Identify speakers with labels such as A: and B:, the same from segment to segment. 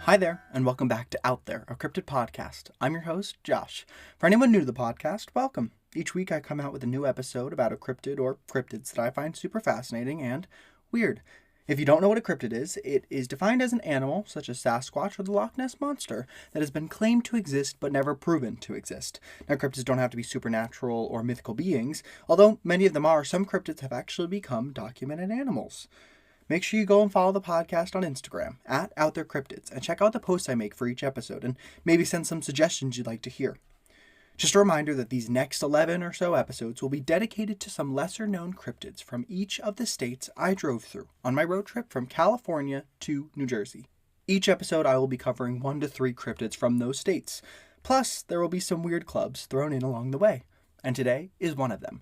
A: Hi there, and welcome back to Out There, a Cryptid podcast. I'm your host, Josh. For anyone new to the podcast, welcome. Each week I come out with a new episode about a cryptid or cryptids that I find super fascinating and weird. If you don't know what a cryptid is, it is defined as an animal, such as Sasquatch or the Loch Ness Monster, that has been claimed to exist but never proven to exist. Now, cryptids don't have to be supernatural or mythical beings, although many of them are. Some cryptids have actually become documented animals. Make sure you go and follow the podcast on Instagram, at OutThereCryptids, and check out the posts I make for each episode, and maybe send some suggestions you'd like to hear. Just a reminder that these next 11 or so episodes will be dedicated to some lesser-known cryptids from each of the states I drove through on my road trip from California to New Jersey. Each episode I will be covering 1 to 3 cryptids from those states. Plus, there will be some weird clubs thrown in along the way, and today is one of them.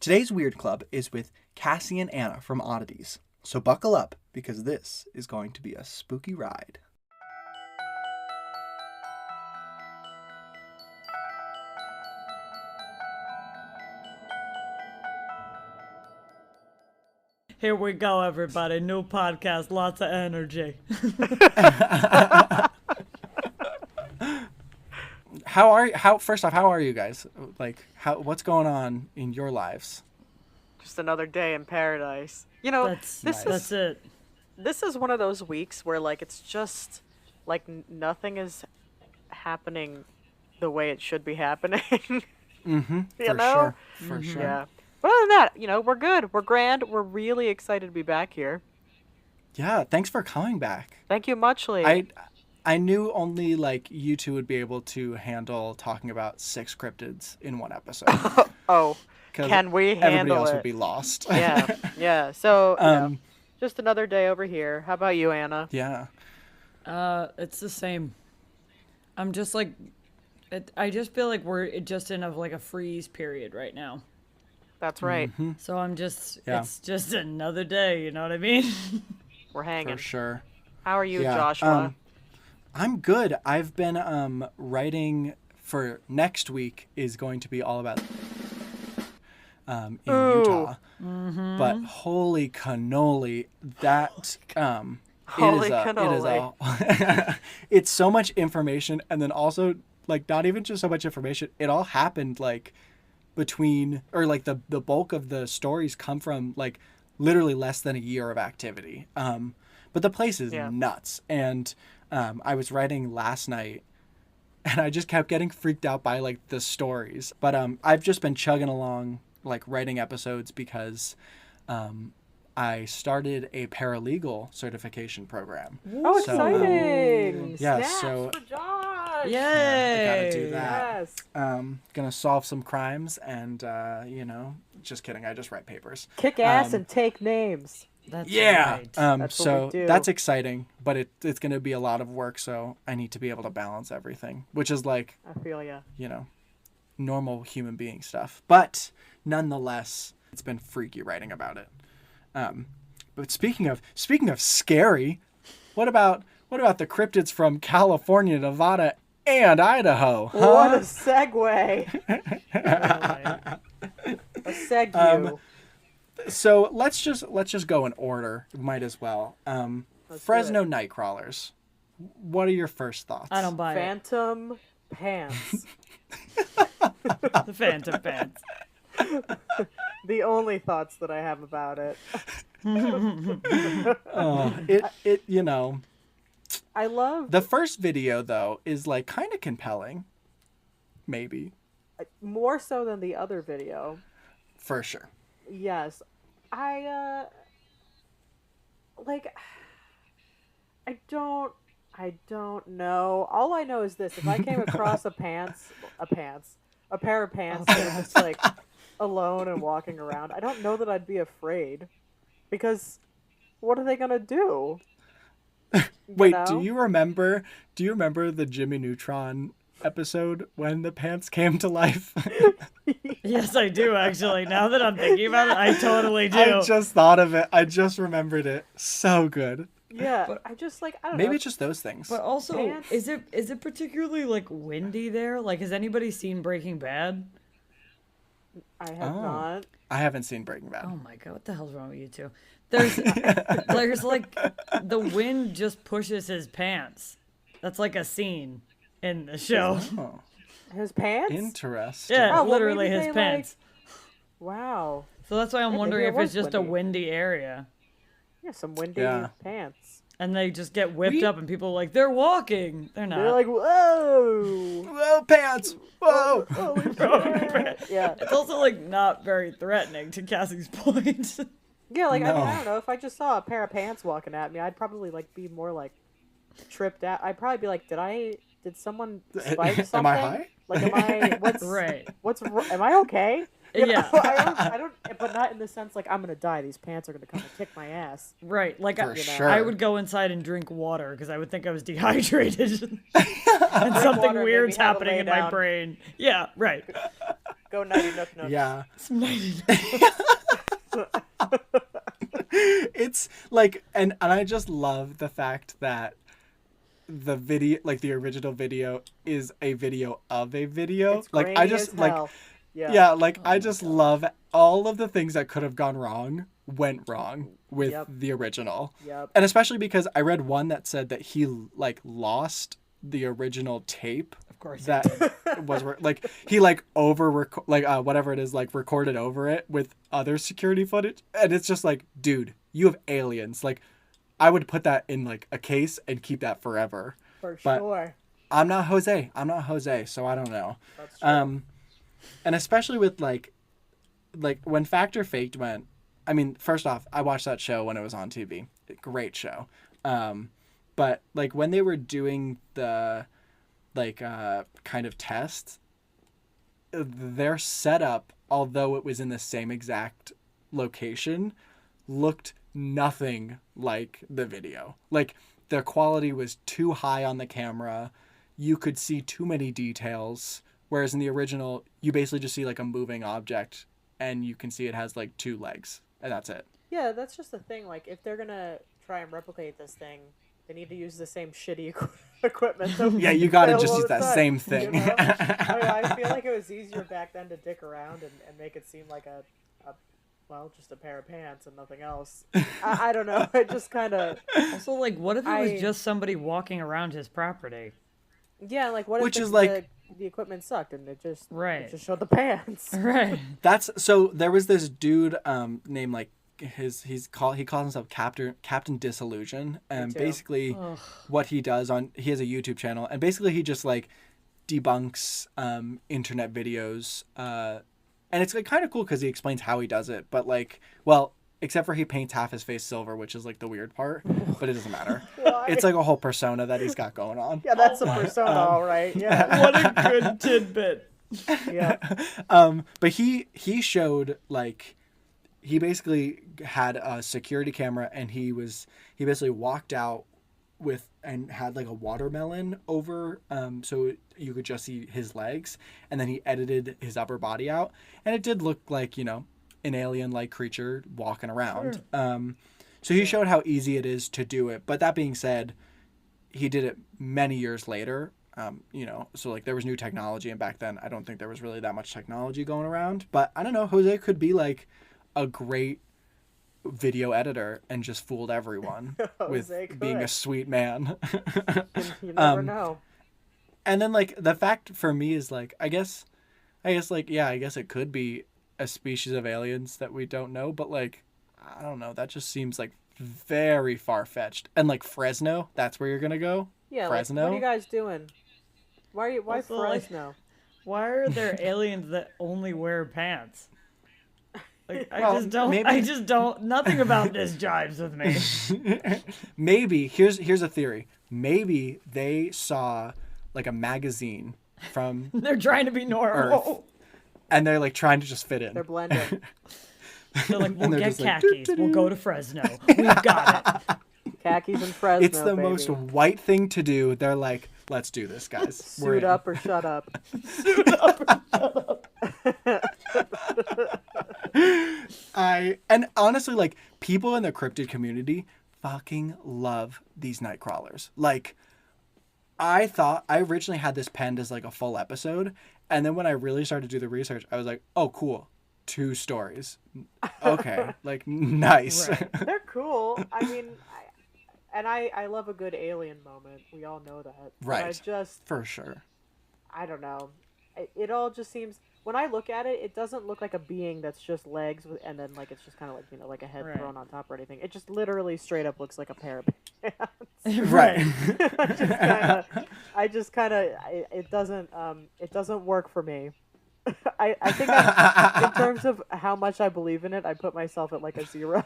A: Today's weird club is with Cassie and Anna from Oddities. So buckle up, because this is going to be a spooky ride.
B: Here we go, everybody. New podcast, lots of energy.
A: First off, how are you guys? What's going on in your lives?
C: Just another day in paradise. You know,
B: That's it.
C: This is one of those weeks where, like, it's just, like, nothing is happening the way it should be happening.
A: Mm-hmm, for sure.
C: Yeah. But other than that, you know, we're good. We're grand. We're really excited to be back here.
A: Yeah, thanks for coming back.
C: Thank you muchly.
A: I knew only, like, you two would be able to handle talking about 6 cryptids in one episode.
C: Oh, can we handle it?
A: Everybody else would be lost.
C: Yeah. So, just another day over here. How about you, Anna?
A: Yeah.
B: It's the same. I'm just like, I just feel like we're just in a freeze period right now.
C: That's right.
A: Mm-hmm.
B: So it's just another day, you know what I mean?
C: We're hanging.
A: For sure.
C: How are you, Joshua?
A: I'm good. I've been writing for next week is going to be all about in Utah.
C: Mm-hmm.
A: But holy cannoli, that
C: Holy cannoli.
A: It's so much information, and then also, like, not even just so much information, it all happened like between, or like the bulk of the stories come from like literally less than a year of activity. But the place is nuts. And I was writing last night and I just kept getting freaked out by like the stories. But I've just been chugging along, like, writing episodes because I started a paralegal certification program.
C: Oh, exciting!
A: Yeah,
C: Snaps
A: so
C: for Josh!
B: Yay!
A: I gotta do that.
C: Yes.
A: Gonna solve some crimes and, just kidding. I just write papers.
C: Kick ass and take names.
B: That's
A: Yeah.
B: right.
C: That's what we do.
A: That's exciting, but it's gonna be a lot of work. So I need to be able to balance everything, which is like,
C: I feel ya.
A: normal human being stuff. But nonetheless, it's been freaky writing about it. But speaking of scary, what about the cryptids from California, Nevada, and Idaho? Huh?
C: What a segue! A segue.
A: So let's just go in order. Might as well. Fresno Nightcrawlers. What are your first thoughts?
B: I don't buy
C: Phantom pants.
B: it. The Phantom Pants.
C: The only thoughts that I have about it. I love
A: The first video though is like kind of compelling. Maybe.
C: more so than the other video.
A: For sure.
C: Yes. I don't know. All I know is this: if I came across a pair of pants that were just like alone and walking around, I don't know that I'd be afraid, because what are they gonna do?
A: Wait, do you remember the Jimmy Neutron episode when the pants came to life?
B: Yes, I do, actually. Now that I'm thinking about it, I totally do.
A: I just thought of it. I just remembered it. So good.
C: Yeah,
B: But
C: I don't know.
A: Maybe it's just those things.
B: But also,
C: Pants?
B: is it particularly like windy there? Like, has anybody seen Breaking Bad?
C: I have not.
A: I haven't seen Breaking Bad.
B: Oh my god, what the hell's wrong with you two? There's like the wind just pushes his pants. That's like a scene in the show.
A: Oh,
C: His pants?
A: interesting.
B: Yeah,
C: Oh, well,
B: literally
C: maybe
B: his
C: they,
B: pants.
C: Wow.
B: So that's why I'm
C: Yeah, maybe
B: wondering
C: it
B: if
C: was
B: it's just
C: windy.
B: a windy area.
C: Yeah, some windy
A: Yeah.
C: pants.
B: And they just get whipped
A: We-
B: up and people are like, they're walking. They're
C: They're
B: not.
C: like, whoa!
A: Whoa, pants! Whoa!
C: Holy
B: Holy
C: shit! Yeah.
B: It's also like not very threatening to Cassie's point.
C: Yeah, like, I mean,
A: No.
C: I don't know. If I just saw a pair of pants walking at me, I'd probably, like, be more, like, tripped out. I'd probably be like, did someone spike something?
A: Am I high?
C: Like,
B: Right.
C: am I okay? You know,
B: Yeah.
C: I don't, but not in the sense, like, I'm gonna die. These pants are gonna come and kick my ass.
B: Right. Like
A: For
C: you know,
A: sure.
B: I would go inside and drink water because I would think I was dehydrated and something
C: water,
B: weird's
C: maybe have a
B: happening
C: lay
B: in my
C: down.
B: brain. Yeah, right.
C: Go nighty nook nook.
A: Yeah.
B: Some nighty-
A: It's like, and I just love the fact that the video, like the original video, is a video of a video.
C: It's
A: Like
C: grainy
A: I just
C: as
A: like,
C: hell.
A: yeah, like I just love all of the things that could have gone wrong went wrong with
C: Yep.
A: the original.
C: Yep.
A: And especially because I read one that said that he like lost the original tape
B: Of course.
A: that was like he like whatever it is, like recorded over it with other security footage, and it's just like, dude, you have aliens. Like I would put that in like a case and keep that forever.
C: For
A: But-
C: sure.
A: I'm not Jose, so I don't know.
C: That's true.
A: And especially with like when Fact or Faked went, I mean, first off, I watched that show when it was on TV. Great show. But like when they were doing the kind of test, their setup, although it was in the same exact location, looked nothing like the video. Like the quality was too high on the camera. You could see too many details. Whereas in the original, you basically just see like a moving object and you can see it has like 2 legs and that's it.
C: Yeah, that's just the thing. Like, if they're gonna try and replicate this thing, they need to use the same shitty equipment. That
A: Yeah, you gotta
C: fail
A: just
C: all
A: use
C: the
A: that
C: time,
A: same
C: you
A: thing.
C: know? I feel like it was easier back then to dick around and make it seem like just a pair of pants and nothing else. I don't know. It just kind of...
B: Also, like, what if it was just somebody walking around his property?
C: Yeah, like, what
A: Which
C: if
A: is like...
C: the equipment sucked and it just showed the pants?
B: Right.
A: That's so there was this dude named like he calls himself Captain Disillusion, and
C: too.
A: basically what he does he has a YouTube channel, and basically he just like debunks internet videos, and it's like kind of cool because he explains how he does it, but like, well, except for he paints half his face silver, which is like the weird part, but it doesn't matter.
C: Why?
A: It's like a whole persona that he's got going on.
C: Yeah, that's a persona, all right. Yeah.
B: What a good tidbit.
C: Yeah.
A: But he showed like he basically had a security camera, and he basically walked out with and had like a watermelon over so you could just see his legs, and then he edited his upper body out, and it did look like, you know, an alien-like creature walking around.
B: Sure.
A: So he showed how easy it is to do it. But that being said, he did it many years later. You know, so like there was new technology, and back then I don't think there was really that much technology going around. But I don't know, Jose could be like a great video editor and just fooled everyone with
C: Jose
A: being a
C: could.
A: sweet man.
C: You never know.
A: And then like the fact for me is like I guess like, yeah, I guess it could be a species of aliens that we don't know, but like I don't know, that just seems like very far-fetched. And like Fresno, that's where you're gonna go?
C: Yeah,
A: Fresno?
C: like, what are you guys doing? Why
B: Also, like,
C: Fresno?
B: Why are there aliens that only wear pants? Like,
A: Well,
B: I just don't, nothing about this jives with me.
A: Maybe here's a theory. Maybe they saw like a magazine from
B: They're trying to be normal.
A: and they're like trying to just fit in.
C: They're blending.
B: They're like, we'll
A: they're
B: get
A: just like,
B: khakis. We'll go to Fresno. We've got it.
C: Khakis and Fresno,
A: It's the
C: baby.
A: most white thing to do. They're like, let's do this, guys. We're
C: Suit
A: in.
C: up or shut up.
A: And honestly, like people in the cryptid community fucking love these night crawlers. Like I thought I originally had this penned as like a full episode, and then when I really started to do the research, I was like, oh cool, 2 stories. Okay, like nice.
B: Right.
C: They're cool. I mean, and I love a good alien moment. We all know that. But
A: Right. For sure.
C: I don't know. It all just seems, when I look at it, it doesn't look like a being that's just legs and then like it's just kind of like, you know, like a head
B: Right.
C: thrown on top or anything. It just literally straight up looks like a pair of pants.
A: Right.
C: I just kind of it doesn't work for me. I think in terms of how much I believe in it, I put myself at like a 0.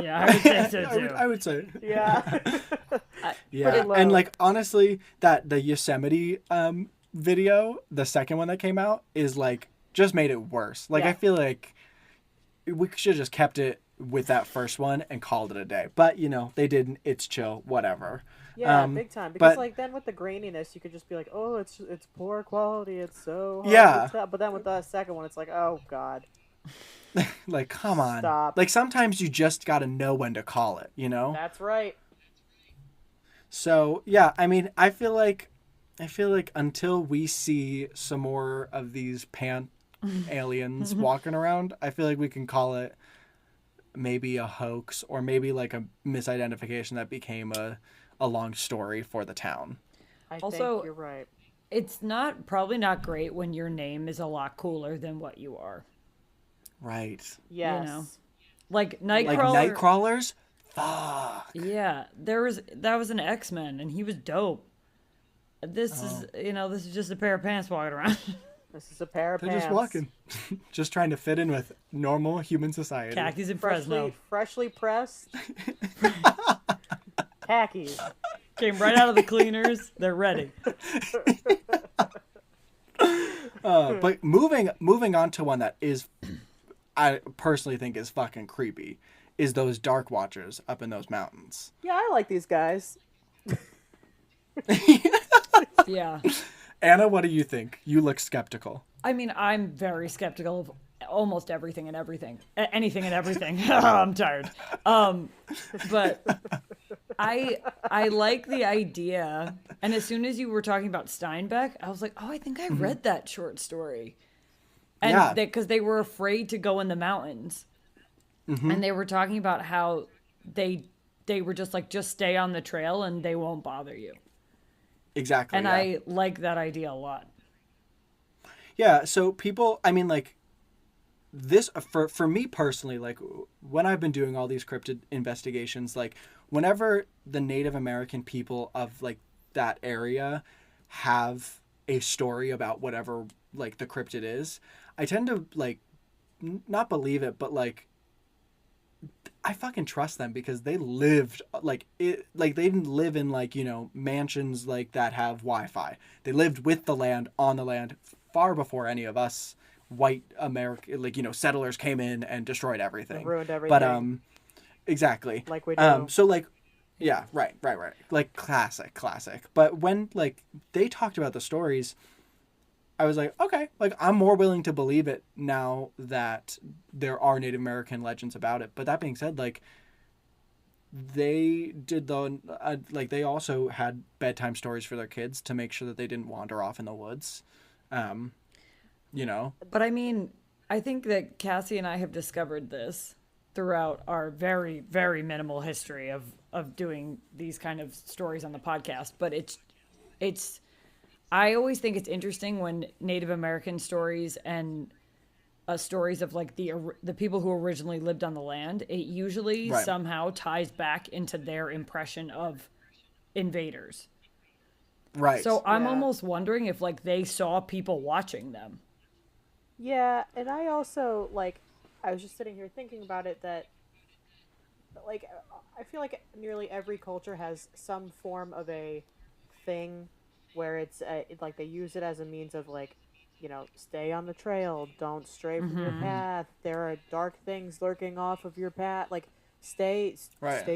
B: Yeah, I would say so too.
A: I would say.
C: Yeah.
A: Yeah,
C: low.
A: and like honestly, that the Yosemite video, the second one that came out, is like just made it worse. Like,
C: Yeah.
A: I feel like we should have just kept it with that first one and called it a day. But you know, they didn't. It's chill, whatever.
C: Yeah, big time. Because
A: but-
C: like then with the graininess, you could just be like, oh, it's poor quality. It's so hard
A: Yeah.
C: to tell. But then with the second one, it's like, oh god.
A: Like, come on.
C: Stop.
A: Like, sometimes you just got to know when to call it, you know?
C: That's right.
A: So, yeah, I mean, I feel like until we see some more of these aliens walking around, I feel like we can call it maybe a hoax or maybe like a misidentification that became a long story for the town.
C: I
B: Also-
C: think you're right.
B: It's probably not great when your name is a lot cooler than what you are.
A: Right.
C: Yes.
B: know. Like
A: Like
B: Nightcrawler.
A: night crawlers? Fuck.
B: Yeah, that was an X-Men, and he was dope. This is this is just a pair of pants walking around.
C: This is a pair of
A: They're
C: pants.
A: just walking. Just trying to fit in with normal human society.
B: Khakis and Fresno.
C: Freshly pressed. Khakis.
B: Came right out of the cleaners. They're ready.
A: But moving on to one that is, I personally think is fucking creepy, is those dark watchers up in those mountains.
C: Yeah, I like these guys.
B: Yeah.
A: Anna, what do you think? You look skeptical.
B: I mean, I'm very skeptical of almost everything and everything. Anything and everything. I'm tired. But I like the idea. And as soon as you were talking about Steinbeck, I was like, oh, I think I read that short story. And
A: Yeah.
B: because they were afraid to go in the mountains. And they were talking about how they were just like, just stay on the trail and they won't bother you.
A: Exactly.
B: And
A: yeah.
B: I like that idea a lot.
A: Yeah, so people, I mean, like, this, for me personally, like, when I've been doing all these cryptid investigations, like, whenever the Native American people of, like, that area have a story about whatever, like, the cryptid is, I tend to, like, not believe it, but, like, I fucking trust them because they lived like it, like they didn't live in like, you know, mansions like that have Wi-Fi. They lived with the land, on the land, far before any of us white American, like, you know, settlers came in and destroyed everything.
C: Ruined everything.
A: But exactly.
C: Like we do.
A: So like, yeah, right. Like classic. But when like they talked about the stories, I was like, okay, like I'm more willing to believe it now that there are Native American legends about it. But that being said, like they did like they also had bedtime stories for their kids to make sure that they didn't wander off in the woods. You know.
B: But I mean, I think that Cassie and I have discovered this throughout our very, very minimal history of doing these kind of stories on the podcast. But it's I always think it's interesting when Native American stories and stories of like the people who originally lived on the land, it usually
A: Right.
B: somehow ties back into their impression of invaders.
A: Right.
B: So I'm
C: Yeah.
B: almost wondering if like they saw people watching them.
C: Yeah, and I also like I was just sitting here thinking about it that like I feel like nearly every culture has some form of a thing where it's like they use it as a means of like, you know, stay on the trail, don't stray from your path. There are dark things lurking off of your path. Like stay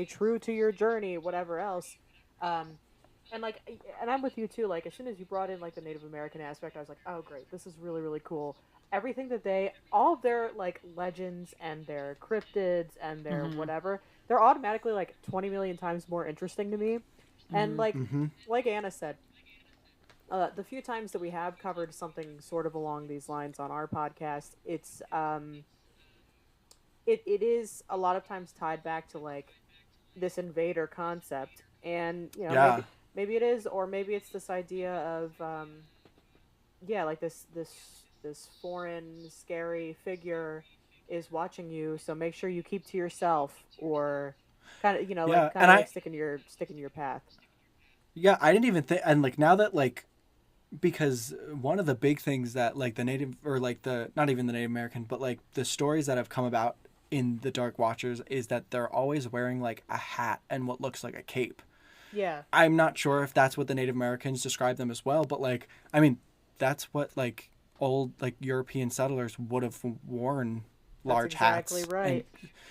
C: true to your journey, whatever else. And like, and I'm with you too. Like as soon as you brought in like the Native American aspect, I was like, oh great, this is really really cool. Everything that all of their like legends and their cryptids and their whatever, they're automatically like 20 million times more interesting to me. And like Anna said, the few times that we have covered something sort of along these lines on our podcast, it's it is a lot of times tied back to like this invader concept, and
A: Yeah.
C: maybe it is, or maybe it's this idea of like this foreign scary figure is watching you, so make sure you keep to yourself, or kind of
A: Yeah.
C: kind
A: And
C: of like sticking to your path.
A: I didn't even think, and like now that like, because one of the big things that like the native, or like the, not even the Native American, but like the stories that have come about in the Dark Watchers is that they're always wearing like a hat and what looks like a cape.
C: Yeah,
A: I'm not sure if that's what the Native Americans describe them as well, but like, I mean, that's what like old like European settlers would have worn,
C: that's
A: large
C: exactly
A: hats.
C: right.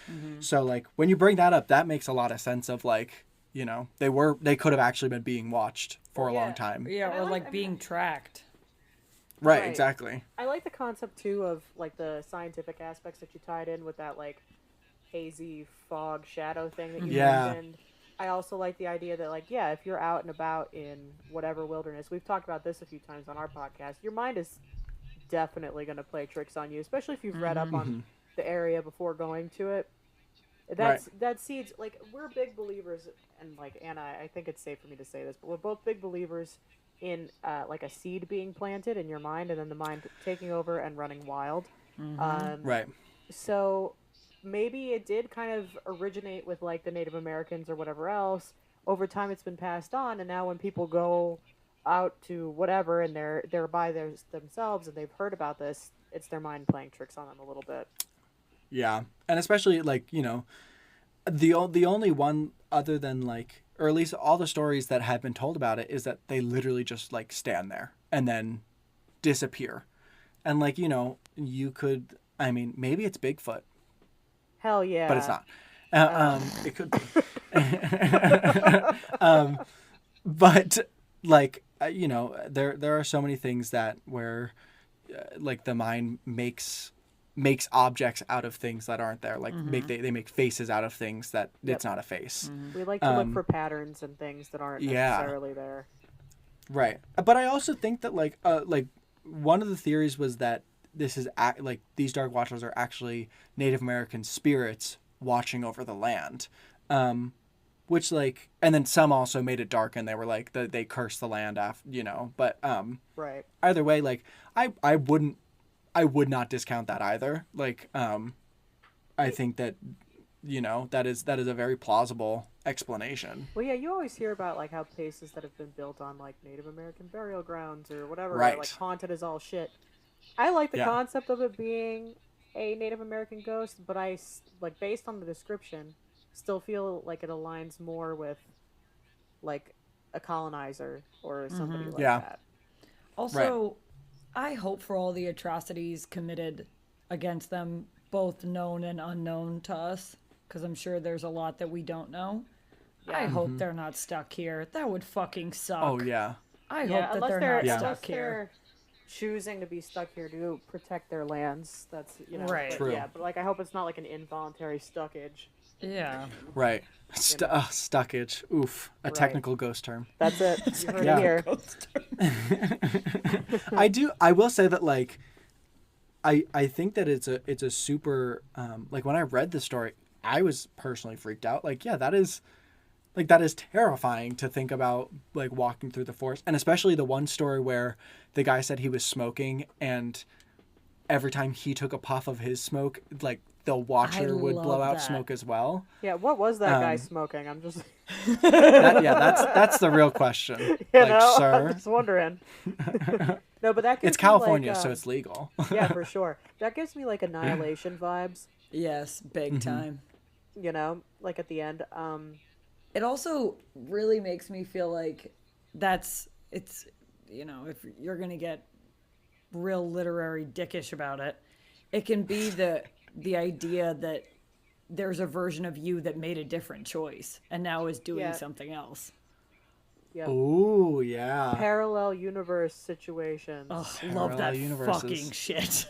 A: And so like when you bring that up, that makes a lot of sense of like, they could have actually been being watched for a
C: Yeah.
A: long time.
B: Yeah,
C: And I
B: or
C: like-
B: like
C: I mean,
B: being tracked.
A: Right,
C: Right.
A: exactly.
C: I like the concept too of like the scientific aspects that you tied in with that like hazy fog shadow thing that you
A: Yeah.
C: mentioned. I also like the idea that like if you're out and about in whatever wilderness, we've talked about this a few times on our podcast, your mind is definitely going to play tricks on you, especially if you've read up on the area before going to it. That seeds, like, we're big believers, and like Anna, I think it's safe for me to say this, but we're both big believers in like a seed being planted in your mind, and then the mind taking over and running wild.
A: Right.
C: So maybe it did kind of originate with like the Native Americans or whatever else. Over time, it's been passed on, and now when people go out to whatever and they're by themselves and they've heard about this, it's their mind playing tricks on them a little bit.
A: Yeah. And especially like, the only one other than like, or at least all the stories that have been told about it, is that they literally just like stand there and then disappear. And like, you could, I mean, maybe it's Bigfoot,
C: Hell yeah!
A: but it's not. It could be. But like, there are so many things that where like the mind makes objects out of things that aren't there. Like they make faces out of things that it's not a face.
C: We like to look for patterns and things that aren't necessarily there.
A: Right. But I also think that like one of the theories was that this is like these Dark Watchers are actually Native American spirits watching over the land. Which like, and then some also made it dark and they were like they cursed the land after, but
C: Right.
A: either way, like I would not discount that either. Like I think that that is a very plausible explanation.
C: Well, yeah, you always hear about like how places that have been built on like Native American burial grounds or whatever
A: Right.
C: are like haunted as all shit. I like the
A: Yeah.
C: concept of it being a Native American ghost, but I like, based on the description, still feel like it aligns more with like a colonizer or somebody like
A: Yeah.
C: that.
B: Also, I hope for all the atrocities committed against them, both known and unknown to us, because I'm sure there's a lot that we don't know. I hope they're not stuck here. That would fucking suck.
A: Oh yeah.
B: I
C: Yeah,
B: hope that
C: unless
B: they're
C: they're
B: not
C: unless
B: stuck
C: they're
B: here.
C: choosing to be stuck here to protect their lands. That's
B: Right.
C: But,
A: True.
C: yeah, but like I hope it's not like an involuntary stuckage.
B: Yeah.
A: Right. Stuckage. Oof. A
C: Right.
A: technical ghost term.
C: That's it. You heard
A: Yeah.
C: it here.
A: I will say that like I think that it's a super like when I read the story, I was personally freaked out. Like, yeah, that is terrifying to think about, like walking through the forest. And especially the one story where the guy said he was smoking and every time he took a puff of his smoke, like the watcher would
B: love
A: blow out
B: that.
A: smoke as well.
C: Yeah, what was that guy smoking? I'm just
A: That's the real question.
C: I'm
A: sir,
C: just wondering. No, but that gives
A: it's
C: me,
A: California,
C: like,
A: so it's legal.
C: yeah, for sure. That gives me like Annihilation vibes.
B: Yes, big time.
C: Like at the end.
B: It also really makes me feel like it's if you're gonna get real literary dickish about it, it can be the idea that there's a version of you that made a different choice and now is doing
C: Yeah.
B: something else.
C: Yeah.
A: Ooh, yeah.
C: Parallel universe situation.
B: Ugh, love
A: Parallel
B: that
A: universes.
B: fucking shit.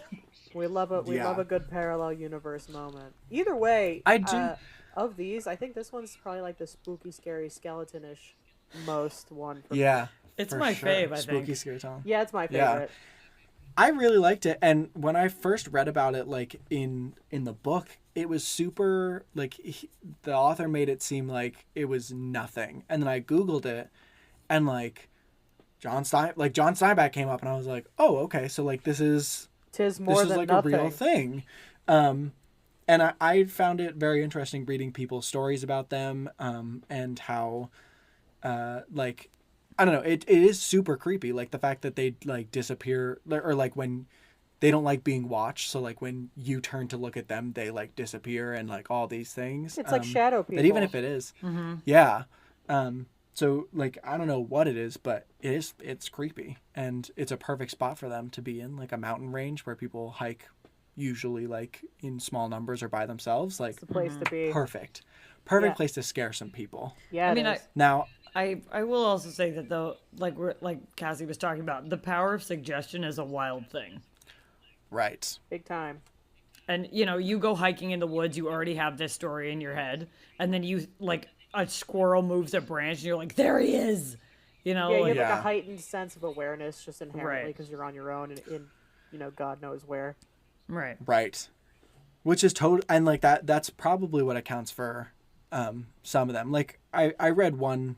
C: We love
A: Yeah.
C: a good parallel universe moment. Either way,
A: I do-
C: of these, I think this one's probably like the spooky, scary, skeleton-ish most one. For me.
A: Yeah.
B: It's
A: for
B: my
A: sure.
B: fave, I
A: Spooky
B: think.
A: scary town.
C: Yeah, it's my
A: Yeah.
C: favorite.
A: I really liked it, and when I first read about it, like in the book, it was super like the author made it seem like it was nothing, and then I Googled it, and like John Steinbeck came up, and I was like, oh, okay, so like this is
C: more than
A: like
C: nothing.
A: a real thing, and I found it very interesting reading people's stories about them, and how, like. I don't know. It is super creepy. Like the fact that they like disappear, or like when they don't like being watched. So like when you turn to look at them, they like disappear and like all these things.
C: It's like shadow people.
A: That even if it is, yeah. So like I don't know what it is, but it's creepy, and it's a perfect spot for them to be in, like a mountain range where people hike, usually like in small numbers or by themselves. Like
C: It's the place to be.
A: perfect
C: Yeah.
A: place to scare some people.
C: Yeah,
B: I mean,
A: Now.
B: I will also say that though, like Cassie was talking about, the power of suggestion is a wild thing.
A: Right.
C: big time.
B: And you go hiking in the woods, you already have this story in your head, and then you like a squirrel moves a branch, and you're like, there he is.
C: Yeah, you have like
A: Yeah.
C: a heightened sense of awareness just inherently
B: Right.
C: because you're on your own and in God knows where.
B: Right.
A: Right. Which is and like that's probably what accounts for some of them. Like I read one,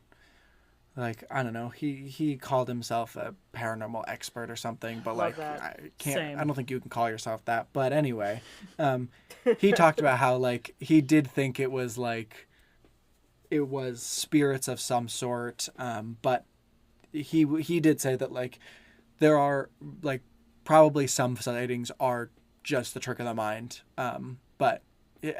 A: like I don't know, he called himself a paranormal expert or something, but
C: Love
A: like
C: that.
A: I can't
B: Same.
A: I don't think you can call yourself that. But anyway, he talked about how like he did think it was spirits of some sort, but he did say that like there are like probably some sightings are just the trick of the mind, but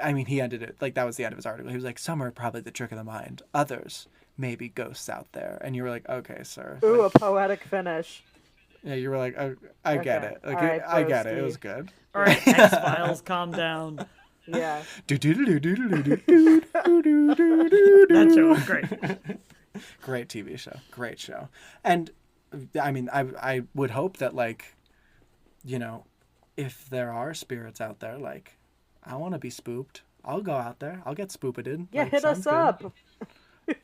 A: I mean he ended it like that was the end of his article. He was like, some are probably the trick of the mind, others maybe ghosts out there, and you were like, okay, sir.
C: Ooh,
A: Like,
C: a poetic finish.
A: yeah, you were like, oh, I get
C: Okay.
A: it. Like,
C: All right,
A: I
C: bro,
A: get it. It
C: Steve.
A: was good.
B: All right, X-Files, calm down.
C: Yeah.
B: That show was great.
A: Great TV show. Great show. And I mean, I would hope that like, if there are spirits out there, like, I want to be spooked. I'll go out there. I'll get spoopeted.
C: Yeah,
A: Like,
C: hit
A: sounds
C: us
A: good.
C: up.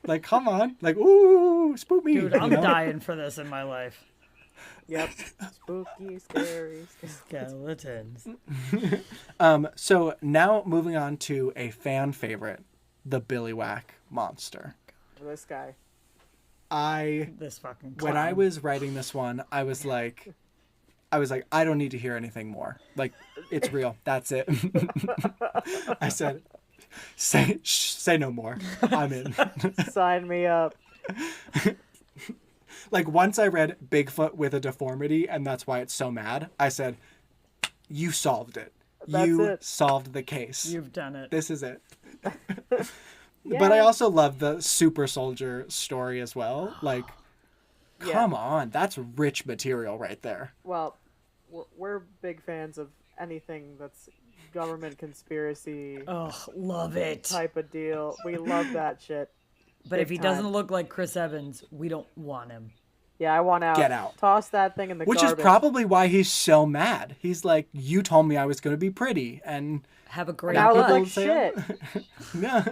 A: Like, come on. Like, ooh, spook me.
B: Dude, I'm dying for this in my life.
C: Yep. Spooky, scary.
B: Skeletons.
A: So now moving on to a fan favorite, the Billy Whack monster.
C: This guy.
B: This fucking clown.
A: When I was writing this one, I was like, I don't need to hear anything more. Like, it's real. That's it. I said, say no more. I'm in.
C: Sign me up.
A: Like, once I read Bigfoot with a deformity, and that's why it's so mad, I said, you solved it.
C: That's
A: you
C: it.
A: solved the case.
B: You've done it.
A: This is it.
C: Yeah.
A: But I also love the super soldier story as well. Like,
C: Yeah.
A: come on. That's rich material right there.
C: Well, we're big fans of anything that's government conspiracy
B: Oh, love it.
C: type of deal. We love that shit.
B: But if he
C: big time.
B: doesn't look like Chris Evans, we don't want him.
C: Yeah, I want out.
A: Get out.
C: Toss that thing in the
A: Which
C: garbage.
A: is probably why he's so mad. He's like, you told me I was going to be pretty. And
B: Have a great
C: Now I look
B: butt.
C: like shit.
A: yeah.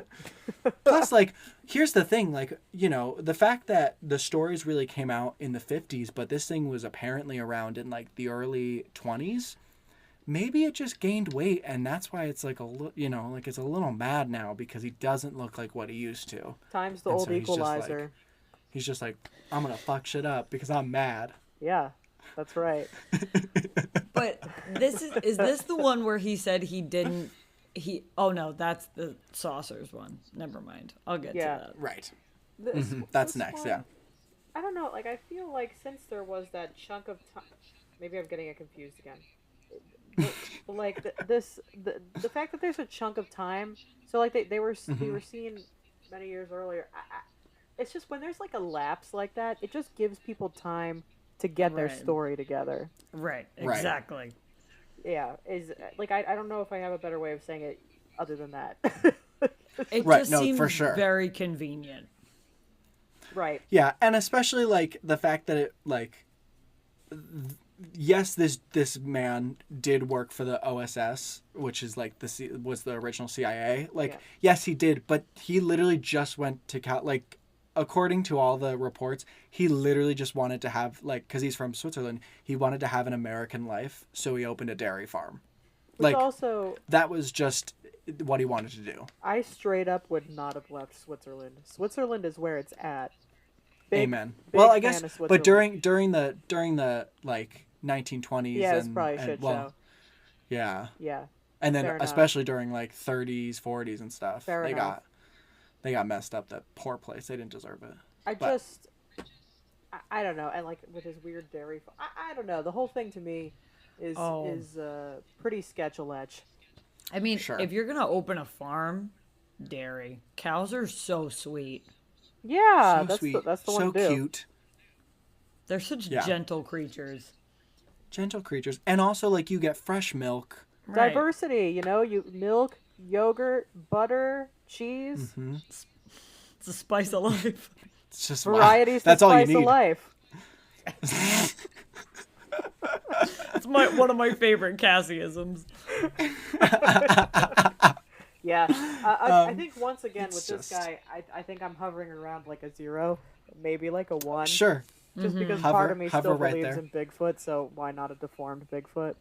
A: Plus, like, here's the thing. Like, the fact that the stories really came out in the 50s, but this thing was apparently around in, like, the early 20s. Maybe it just gained weight, and that's why it's, like, like, it's a little mad now because he doesn't look like what he used to.
C: Time's the
A: And
C: old
A: so he's just
C: equalizer.
A: He's just like, I'm going to fuck shit up because I'm mad.
C: Yeah, that's right.
B: But is this the one where he said he didn't oh no, that's the saucers one. Never mind. I'll get
C: Yeah.
B: to that.
A: Right.
C: This,
A: That's
C: this
A: next,
C: one,
A: yeah.
C: I don't know. Like, I feel like since there was that chunk of time, maybe I'm getting it confused again. But like the fact that there's a chunk of time, so like we were seen many years earlier. It's just when there's like a lapse like that, it just gives people time to get their
B: Right.
C: story together.
B: Right.
A: Right.
B: Exactly.
C: Yeah, is like I don't know if I have a better way of saying it other than that.
B: It
A: Right,
B: just
A: no,
B: seems
A: for sure.
B: very convenient.
C: Right.
A: Yeah, and especially like the fact that it like yes, this man did work for the OSS, which is like was the original CIA. Like
C: Yeah.
A: yes, he did, but he literally just went to according to all the reports, he literally just wanted to have, like, because he's from Switzerland, he wanted to have an American life, so he opened a dairy farm.
C: Which
A: Like,
C: also,
A: that was just what he wanted to do.
C: I straight up would not have left Switzerland. Switzerland is where it's at. Big,
A: Amen.
C: big
A: Well, I
C: fan
A: guess,
C: of
A: but
C: Switzerland.
A: during the like 1920s,
C: Yeah, it's
A: and,
C: probably a shit
A: well,
C: show.
A: yeah,
C: Yeah,
A: and then
C: fair enough.
A: especially during like 30s, 40s, and stuff,
C: Fair enough.
A: they got messed up. That poor place, they didn't deserve it.
C: I
A: But-
C: just, I don't know, and like with his weird dairy, I don't know. The whole thing to me is pretty sketch-a-letch.
B: I mean,
A: Sure.
B: if you're gonna open a farm, dairy cows are so sweet.
C: Yeah,
A: So
C: that's
A: sweet,
C: that's the
A: so
C: one to do.
A: cute,
B: They're such
A: Yeah.
B: gentle creatures.
A: gentle creatures, and also like you get fresh milk.
B: Right.
C: Diversity, you milk, yogurt, butter, cheese,
A: Hmm.
B: It's a spice of life.
A: It's just
C: varieties.
A: Wow. That's
C: the
A: all you
C: spice of
A: need.
C: life.
B: It's one of my favorite Cassieisms.
C: Yeah, I think once again with
A: it's
C: this
A: just-
C: guy, I think I'm hovering around like a 0, maybe like a 1.
A: Sure.
C: Just because
A: Hover-
C: part of me
A: hover
C: still
A: right
C: believes
A: there.
C: in Bigfoot, so why not a deformed Bigfoot?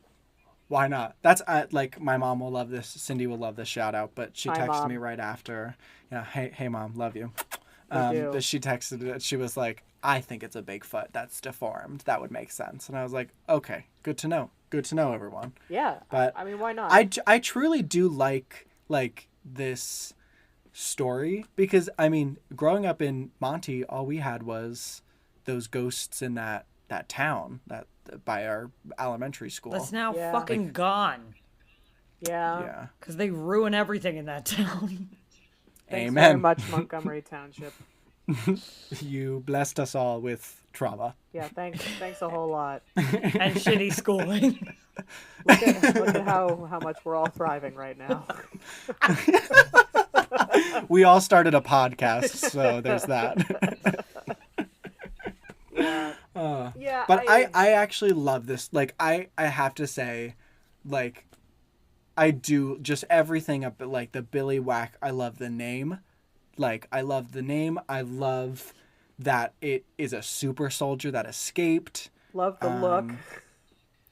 A: Why not? That's like my mom will love this. Cindy will love this shout out, but she
C: Hi,
A: texted
C: Mom.
A: me right after. Yeah, hey mom, love you.
C: do.
A: But she texted it. She was like, I think it's a Bigfoot that's deformed. That would make sense. And I was like, okay, good to know. Good to know, everyone.
C: Yeah,
A: But
C: I mean, why not?
A: I truly do like this story because I mean, growing up in Monty, all we had was those ghosts in that town that by our elementary school.
B: That's now
C: Yeah.
B: fucking gone.
C: yeah.
A: Yeah.
B: Because they ruin everything in that town.
C: Thanks very
A: Amen.
C: much, Montgomery Township.
A: You blessed us all with trauma.
C: Yeah, thanks a whole lot.
B: And shitty schooling.
C: Look at how much we're all thriving right now.
A: We all started a podcast, so there's that.
C: Yeah, yeah.
A: But I actually love this. Like I have to say, like I do just everything up like the Billy Whack. I love the name. Like I love the name. I love that it is a super soldier that escaped.
C: love the look.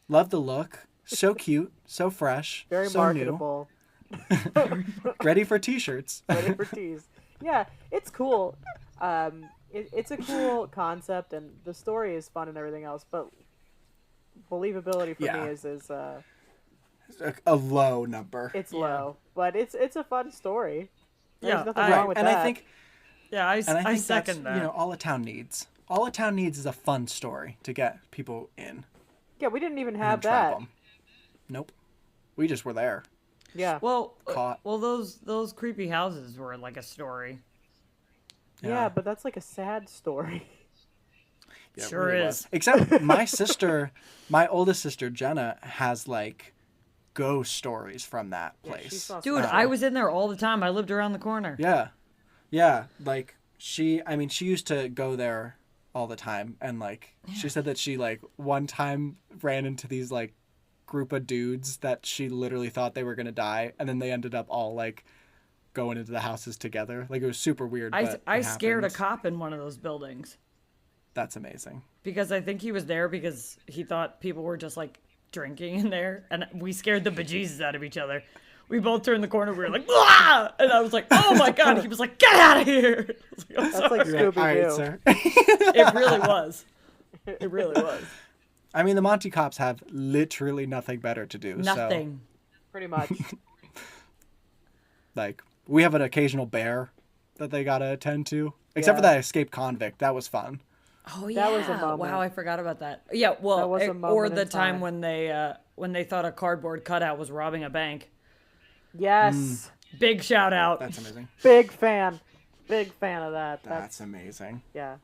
A: Love the look. So cute, so fresh,
C: Very
A: so
C: marketable.
A: new. Ready for t-shirts.
C: Ready for teas. Yeah, it's cool. It's a cool concept, and the story is fun and everything else. But believability for
A: Yeah.
C: me is
A: A low number.
C: it's
B: Yeah.
C: low, but it's a fun story. There's
B: Yeah,
C: nothing
B: I-
C: wrong with
A: and
C: that.
A: I think
B: Yeah, I
A: And I think
B: second
A: that's,
B: that.
A: all a town needs. All a town needs is a fun story to get people in.
C: yeah, we didn't even
A: And
C: have
A: then trap
C: that.
A: 'em. Nope. We just were there.
C: Yeah.
B: Well,
A: Caught.
B: those creepy houses were like a story.
C: Yeah, but that's like a sad story.
A: Yeah, it
B: Sure
A: really
B: is.
A: was. Except my oldest sister Jenna has like ghost stories from that
C: Yeah, she
A: place.
C: saw
B: Dude,
C: stuff.
B: I was in there all the time. I lived around the corner.
A: Yeah. Yeah, like she used to go there all the time and like she said that she like one time ran into these like group of dudes that she literally thought they were going to die and then they ended up all like going into the houses together. Like it was super weird, but
B: I
A: it
B: scared a
A: happened.
B: cop in one of those buildings
A: That's amazing.
B: because I think he was there because he thought people were just like drinking in there, and we scared the bejesus out of each other. We both turned the corner. We were like, "Ah!" And I was like, "Oh my god!" And he was like, "Get out of here!" I was like, "I'm
C: That's like
B: sorry."
A: All right,
C: Scooby-Doo.
A: sir.
B: It really was. It really was.
A: I mean, the Monty cops have literally nothing better to do.
B: Nothing.
C: Pretty much.
A: Like, we have an occasional bear that they gotta attend to. Except for
C: Yeah.
A: that escaped convict. That was fun.
B: Oh yeah!
C: That was a moment.
B: Wow, I forgot about that. Yeah, well,
C: That was a
B: or
C: moment
B: the
C: in
B: time
C: time.
B: when they thought a cardboard cutout was robbing a bank.
C: Yes.
B: Big shout out.
A: That's amazing.
C: Big fan. Big fan of that.
A: That's amazing.
C: Yeah.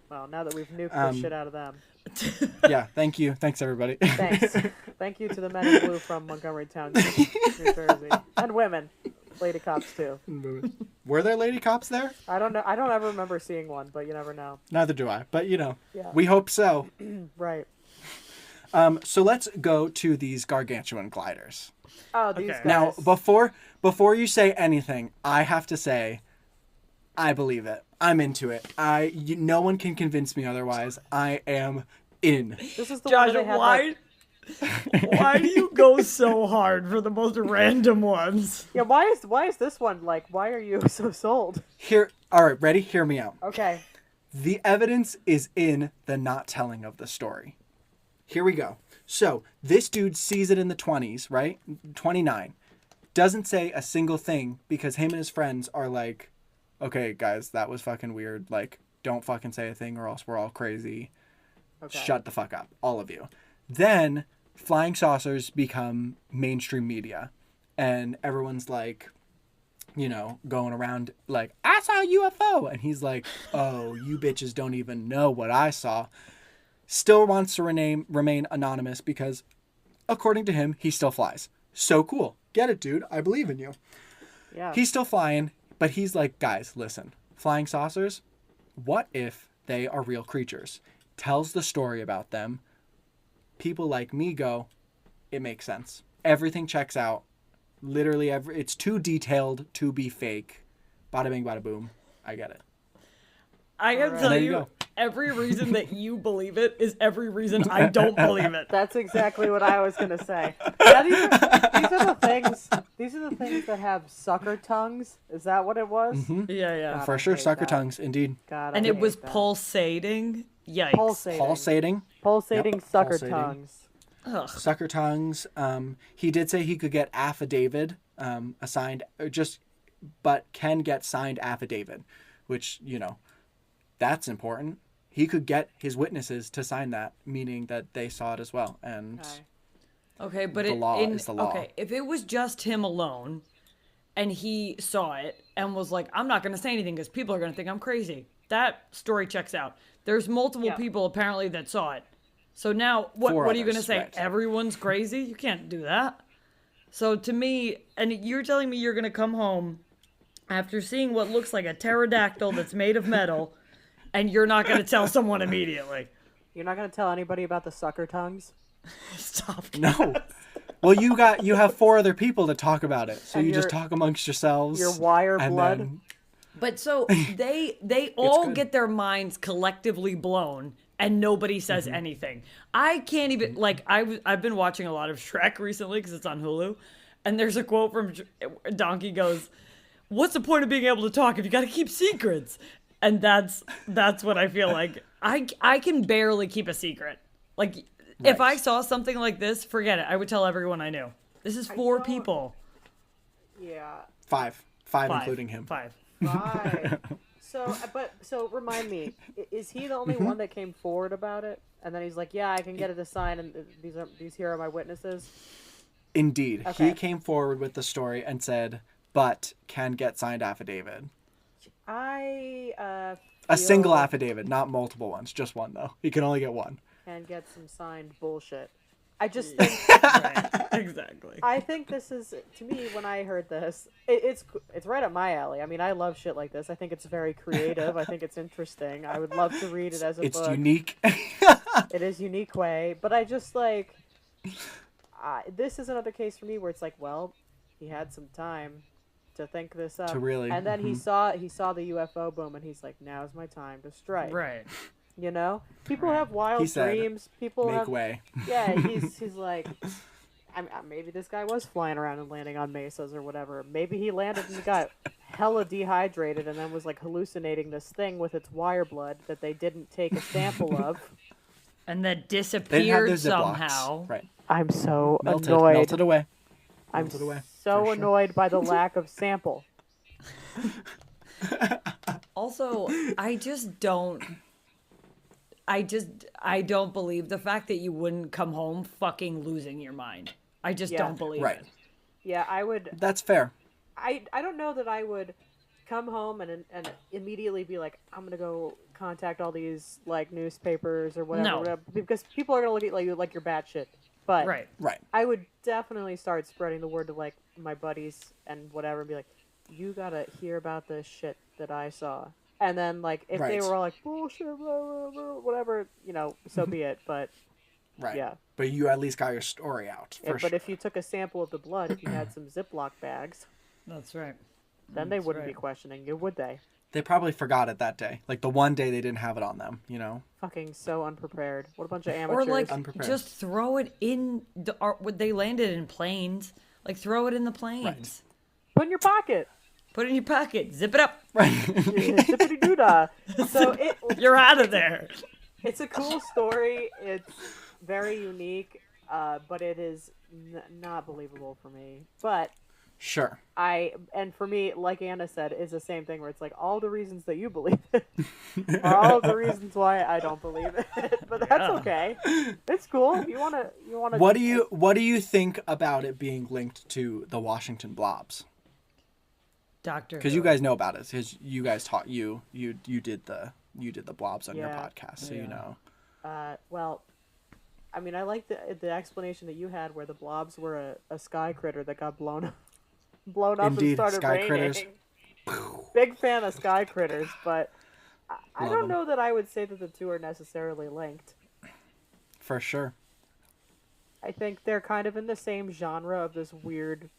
C: Well, now that we've nuked the shit out of them.
A: Yeah, thank you. Thanks, everybody.
C: Thanks. Thank you to the men in blue from Montgomery Township, New Jersey. And women. Lady cops, too.
A: Were there lady cops there?
C: I don't know. I don't ever remember seeing one, but you never know.
A: Neither do I. But,
C: Yeah.
A: we hope so.
C: Right.
A: So let's go to these gargantuan gliders.
C: Oh, these
B: Okay.
C: guys.
A: Now, before you say anything, I have to say, I believe it. I'm into it. No one can convince me otherwise. I am in.
C: This is the
B: Josh,
C: one where they had,
B: why?
C: like,
B: Why do you go so hard for the most random ones?
C: yeah, why is this one like? Why are you so sold?
A: All right, ready? Hear me out.
C: Okay.
A: The evidence is in the not telling of the story. Here we go. So this dude sees it in the 20s, right? 29. Doesn't say a single thing because him and his friends are like, okay, guys, that was fucking weird. Like, don't fucking say a thing or else we're all crazy.
C: Okay.
A: Shut the fuck up, all of you. Then flying saucers become mainstream media. And everyone's like, you know, going around like, I saw a UFO. And he's like, oh, you bitches don't even know what I saw. Still wants to remain anonymous because, according to him, he still flies. So cool. Get it, dude. I believe in you.
C: Yeah.
A: He's still flying, but he's like, guys, listen. Flying saucers, what if they are real creatures? Tells the story about them. People like me go, it makes sense. Everything checks out. Literally, it's too detailed to be fake. Bada bing, bada boom. I get it.
B: I gotta tell
A: There you
B: you,
A: go.
B: every reason that you believe it is every reason I don't believe it.
C: That's exactly what I was gonna say. Yeah, these are the things. These are the things that have sucker tongues. Is that what it was?
A: Mm-hmm.
B: Yeah, yeah.
C: God,
A: For
C: I
A: sure,
C: hate
A: sucker
C: that.
A: tongues, indeed.
C: God,
B: And
C: I
B: it was
C: hate that.
B: pulsating. Yikes.
C: Pulsating.
A: Pulsating. Yep,
C: Sucker
A: pulsating.
C: tongues.
B: Ugh.
A: Sucker tongues. He did say he could get affidavit assigned, but can get signed affidavit, which, you know, that's important. He could get his witnesses to sign that, meaning that they saw it as well. And
B: Okay, but
A: the law is the law.
B: Okay, if it was just him alone and he saw it and was like, I'm not going to say anything because people are going to think I'm crazy, that story checks out. There's multiple people apparently that saw it. So now, what are you going to say?
A: Right.
B: Everyone's crazy? You can't do that. So to me, and you're telling me you're going to come home after seeing what looks like a pterodactyl that's made of metal, and you're not going to tell someone immediately.
C: You're not gonna tell anybody about the sucker tongues?
B: Stop.
A: No. Well, you have 4 other people to talk about it, so
C: And
A: you just
C: your-
A: talk amongst yourselves.
C: Your wire
A: and
C: blood.
A: then-
B: But so they all
A: good.
B: get their minds collectively blown and nobody says anything. I can't even like I've been watching a lot of Shrek recently because it's on Hulu, and there's a quote from Donkey goes, "What's the point of being able to talk if you got to keep secrets?" And that's what I feel like. I can barely keep a secret. Like if I saw something like this, forget it. I would tell everyone I knew. This is 4 people.
C: Yeah.
A: 5,
B: 5
A: including him.
B: 5.
C: Right. So remind me, is he the only one that came forward about it? And then he's like, yeah, I can get it to sign, and these here are my witnesses.
A: Indeed.
C: Okay.
A: He came forward with the story and said, but can get signed affidavit.
C: I
A: A single
C: feel-
A: affidavit, not multiple ones. Just one, though. He can only get one.
C: and get some signed bullshit. I just think
B: Right. Exactly.
C: I think this is, to me, when I heard this, it's right up my alley. I mean, I love shit like this. I think it's very creative. I think it's interesting. I would love to read it as a
A: It's
C: book.
A: unique.
C: It is unique way, but I just like this is another case for me where it's like, well, he had some time to think this up,
A: To really-
C: and then he saw the UFO boom, and he's like, now's my time to strike.
B: Right.
C: You know, people have wild
A: He said,
C: dreams. People
A: Make
C: have
A: way.
C: yeah. He's like. Maybe this guy was flying around and landing on mesas or whatever. Maybe he landed and got hella dehydrated and then was like hallucinating this thing with its wire blood that they didn't take a sample of.
B: And that
A: They didn't have
B: disappeared
A: their Ziplocs.
B: somehow.
A: Right.
C: I'm so
A: Melted
C: annoyed.
A: away.
C: I'm
A: melted away,
C: so
A: for sure.
C: annoyed by the lack of sample.
B: Also, I don't believe the fact that you wouldn't come home fucking losing your mind. I just
C: Yeah.
B: don't believe
A: Right.
B: it.
C: Yeah, I would.
A: That's fair.
C: I don't know that I would come home and immediately be like, I'm gonna go contact all these like newspapers or whatever,
B: No.
C: whatever, because people are gonna look at you like you're batshit. But
B: Right.
A: Right.
C: I would definitely start spreading the word to like my buddies and whatever, and be like, you gotta hear about this shit that I saw. And then like if they
A: Right.
C: were all like bullshit, blah, blah, blah, whatever, so be it. But
A: Right.
C: yeah.
A: But you at least got your story out. For
C: But
A: sure.
C: if you took a sample of the blood, if you had some Ziploc bags,
B: That's right.
C: then they
B: That's
C: wouldn't be
B: right.
C: questioning you, would they?
A: They probably forgot it that day. Like the one day they didn't have it on them, you know?
C: Fucking so unprepared. What a bunch of amateurs.
B: Or like
A: Unprepared.
B: just throw it in the they landed in planes. Like throw it in the planes.
A: Right.
C: Put in your pocket.
B: Put it in your pocket. Zip it up.
C: Zippity doo-dah. So
B: You're out of there.
C: it's a cool story. It's very unique, but it is not believable for me. But
A: Sure.
C: and for me, like Anna said, is the same thing where it's like all the reasons that you believe it are all the reasons why I don't believe it. But that's okay. It's cool. You wanna.
A: What do you think about it being linked to the Washington blobs?
B: Doctor.
A: Because you guys know about it. Because you guys taught you did the blobs on your
C: Yeah.
A: podcast, so you know.
C: Well, I mean, I like the explanation that you had where the blobs were a sky critter that got blown up
A: Indeed,
C: and started
A: sky
C: raining.
A: critters.
C: Big fan of sky critters, but I
A: Love
C: don't
A: 'em.
C: know that I would say that the two are necessarily linked.
A: For sure.
C: I think they're kind of in the same genre of this weird,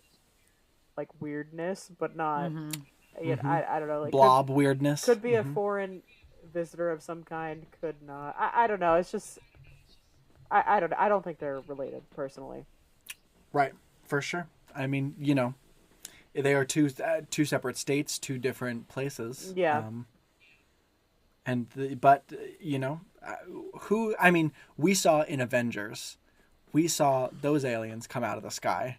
C: like weirdness, but not. You know, I don't know. Like
A: Blob weirdness.
C: could be a foreign visitor of some kind. Could not. I don't know. It's just. I don't think they're related personally.
A: Right. For sure. I mean, you know, they are two separate states, two different places.
C: Yeah.
A: But you know, we saw in Avengers, we saw those aliens come out of the sky.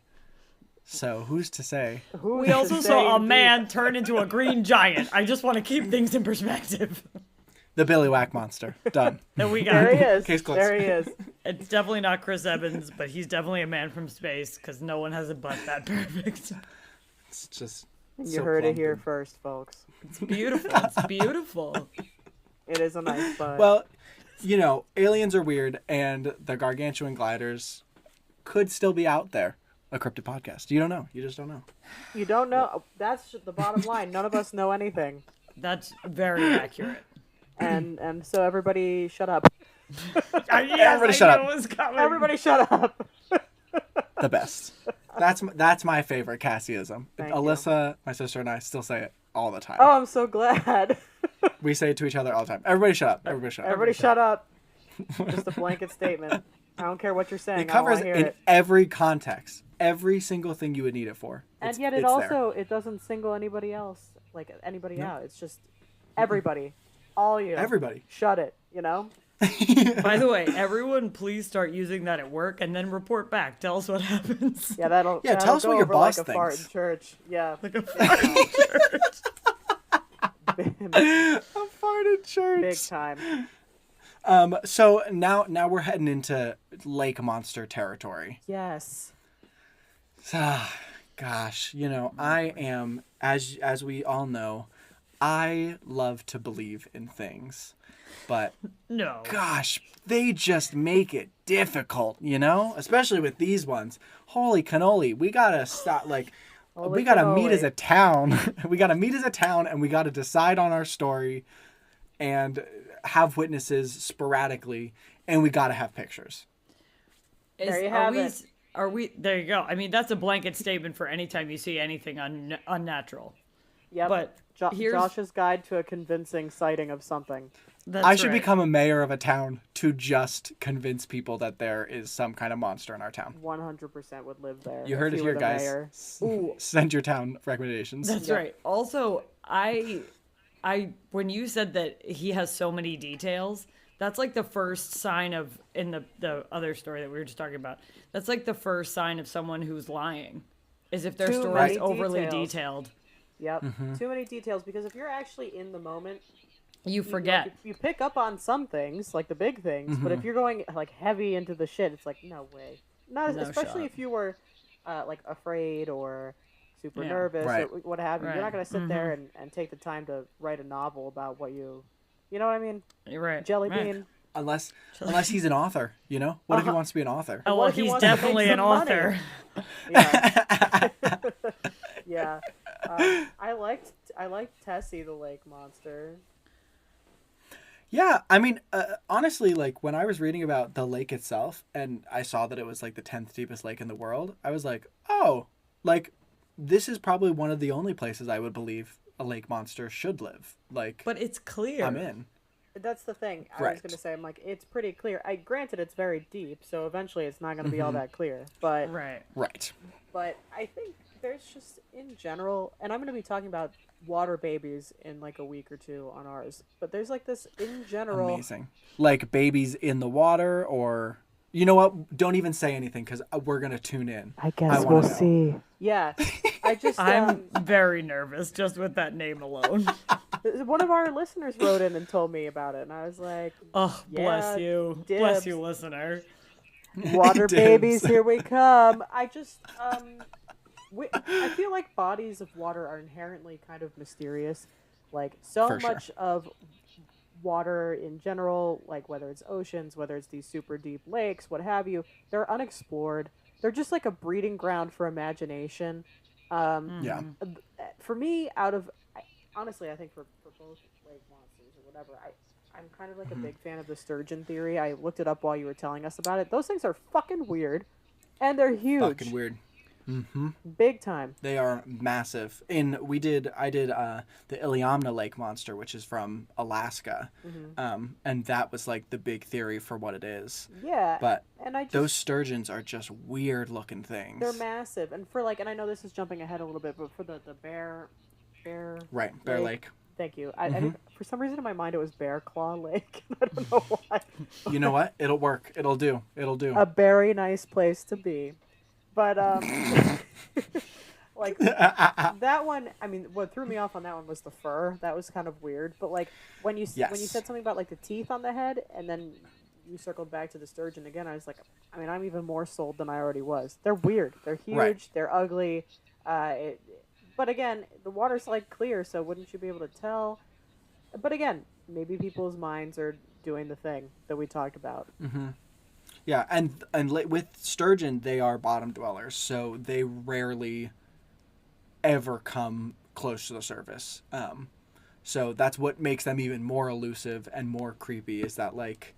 A: So who's to say?
B: We also saw a man turn into a green giant. I just want to keep things in perspective.
A: The Billy Whack monster. Done.
B: That we got.
C: There he is.
A: Case closed.
C: There he is.
B: It's definitely not Chris Evans, but he's definitely a man from space because no one has a butt that perfect.
A: It's just.
C: You
A: so
C: heard it
A: plump
C: here
A: and-
C: first, folks.
B: It's beautiful. It's beautiful.
C: It is a nice butt.
A: Well, you know, aliens are weird, and the gargantuan gliders could still be out there. A Cryptid podcast. You don't know. You just don't know.
C: You don't know. That's the bottom line. None of us know anything,
B: That's very accurate.
C: and so everybody shut up.
A: Everybody shut up.
B: It was coming.
C: Everybody shut up.
A: The best. That's my favorite Cassieism.
C: Thank
A: Alyssa, my sister, and I still say it all the time.
C: Oh, I'm so glad.
A: We say it to each other all the time. Everybody shut up. Everybody shut up.
C: Everybody shut up. Just a blanket statement. I don't care what you're saying.
A: It covers
C: I don't wanna
A: in
C: hear it.
A: every context. Every single thing you would need it for.
C: And yet it
A: it's
C: also it doesn't single anybody else out. It's just everybody, all you.
A: Everybody.
C: Shut it. You know.
B: By the way, everyone, please start using that at work and then report back. Tell us what happens.
C: Yeah, that'll.
A: Yeah,
C: that'll
A: tell us
C: go
A: what your
C: over
A: boss
C: like a fart in
A: thinks.
C: church. Yeah.
B: Like a fucking church.
A: A fart in church.
C: Big time.
A: So now we're heading into lake monster territory.
C: Yes.
A: Gosh, you know, I am, as we all know, I love to believe in things, but
B: No.
A: gosh, they just make it difficult, you know, especially with these ones. Holy cannoli, we gotta stop, like,
C: Holy
A: we gotta meet
C: cannoli.
A: as a town. We gotta meet as a town, and we gotta decide on our story, and have witnesses sporadically, and we gotta have pictures.
C: There you have it.
B: Are we? There you go. I mean, that's a blanket statement for any time you see anything unnatural.
C: Yep.
B: But here's-
C: Josh's guide to a convincing sighting of something.
B: That's
A: I should
B: right.
A: become a mayor of a town to just convince people that there is some kind of monster in our town.
C: 100% would live there.
A: You heard
C: if
A: it
C: he were
A: here,
C: the
A: guys.
C: mayor.
A: Send your town recommendations.
B: That's right. Also, I when you said that he has so many details, that's like the first sign of in the other story that we were just talking about. That's like the first sign of someone who's lying, is if their
C: Too
B: story
C: many
B: is overly
C: details.
B: detailed.
C: Yep. Too many details because if you're actually in the moment,
B: You forget.
C: you pick up on some things, like the big things, but if you're going like heavy into the shit, it's like no way. Not
B: No
C: especially
B: shot.
C: if you were like afraid or super
B: Yeah.
C: nervous
A: Right.
C: or what have you. You're
B: Right.
C: not going to sit there and take the time to write a novel about what you know what I mean?
B: You're right.
C: Jelly
B: Right.
C: bean.
A: Unless he's an author, you know? What if he wants to be an author?
B: Oh,
C: What
B: well,
C: if he
B: he's
C: wants to make
B: definitely an
C: some money?
B: author.
C: Yeah. Yeah. I liked Tessie the lake monster.
A: Yeah, I mean, honestly, like, when I was reading about the lake itself, and I saw that it was, like, the 10th deepest lake in the world, I was like, oh, like, this is probably one of the only places I would believe a lake monster should live. Like,
B: But it's clear.
A: I'm in.
C: That's the thing. I
A: Right.
C: was gonna say, I'm like, it's pretty clear. Granted, it's very deep, so eventually it's not gonna be all that clear. But
B: Right.
A: Right.
C: but I think there's just in general, and I'm gonna be talking about water babies in like a week or two on ours. But there's like this in general.
A: Amazing. Like babies in the water, or you know what? Don't even say anything because we're gonna tune in.
C: I guess
A: wanna
C: we'll
A: know.
C: see. Yeah, I just
B: I'm very nervous just with that name alone.
C: one of our listeners wrote in and told me about it, and I was like,
B: Oh, bless
C: Yeah,
B: you.
C: dibs.
B: Bless you, listener.
C: "Water
A: Dibs.
C: babies, here we come." I just I feel like bodies of water are inherently kind of mysterious. Like so
A: For sure.
C: much of water in general, like whether it's oceans, whether it's these super deep lakes, what have you, they're unexplored. They're just like a breeding ground for imagination.
A: Yeah.
C: For me, honestly, I think for both lake monsters or whatever, I'm kind of like a big fan of the sturgeon theory. I looked it up while you were telling us about it. Those things are fucking weird, and they're huge.
A: Fucking weird.
C: Big time.
A: They are massive. I did the Iliamna Lake monster, which is from Alaska, and that was like the big theory for what it is.
C: Yeah.
A: But
C: and I just,
A: those sturgeons are just weird looking things.
C: they're massive. And for like, and I know this is jumping ahead a little bit, but for the bear
A: Right, Bear Lake.
C: Thank you. I think for some reason in my mind it was Bear Claw Lake. I don't know why.
A: You know what? It'll work. It'll do.
C: A very nice place to be. But like that one, I mean, what threw me off on that one was the fur. That was kind of weird. But like when you
A: Yes.
C: said something about like the teeth on the head, and then you circled back to the sturgeon again, I was like, I mean, I'm even more sold than I already was. They're weird. They're huge.
A: Right.
C: They're ugly. But again, the water's like clear, so wouldn't you be able to tell? But again, maybe people's minds are doing the thing that we talked about.
A: Yeah, and with sturgeon, they are bottom dwellers, so they rarely ever come close to the surface. So that's what makes them even more elusive and more creepy. Is that like,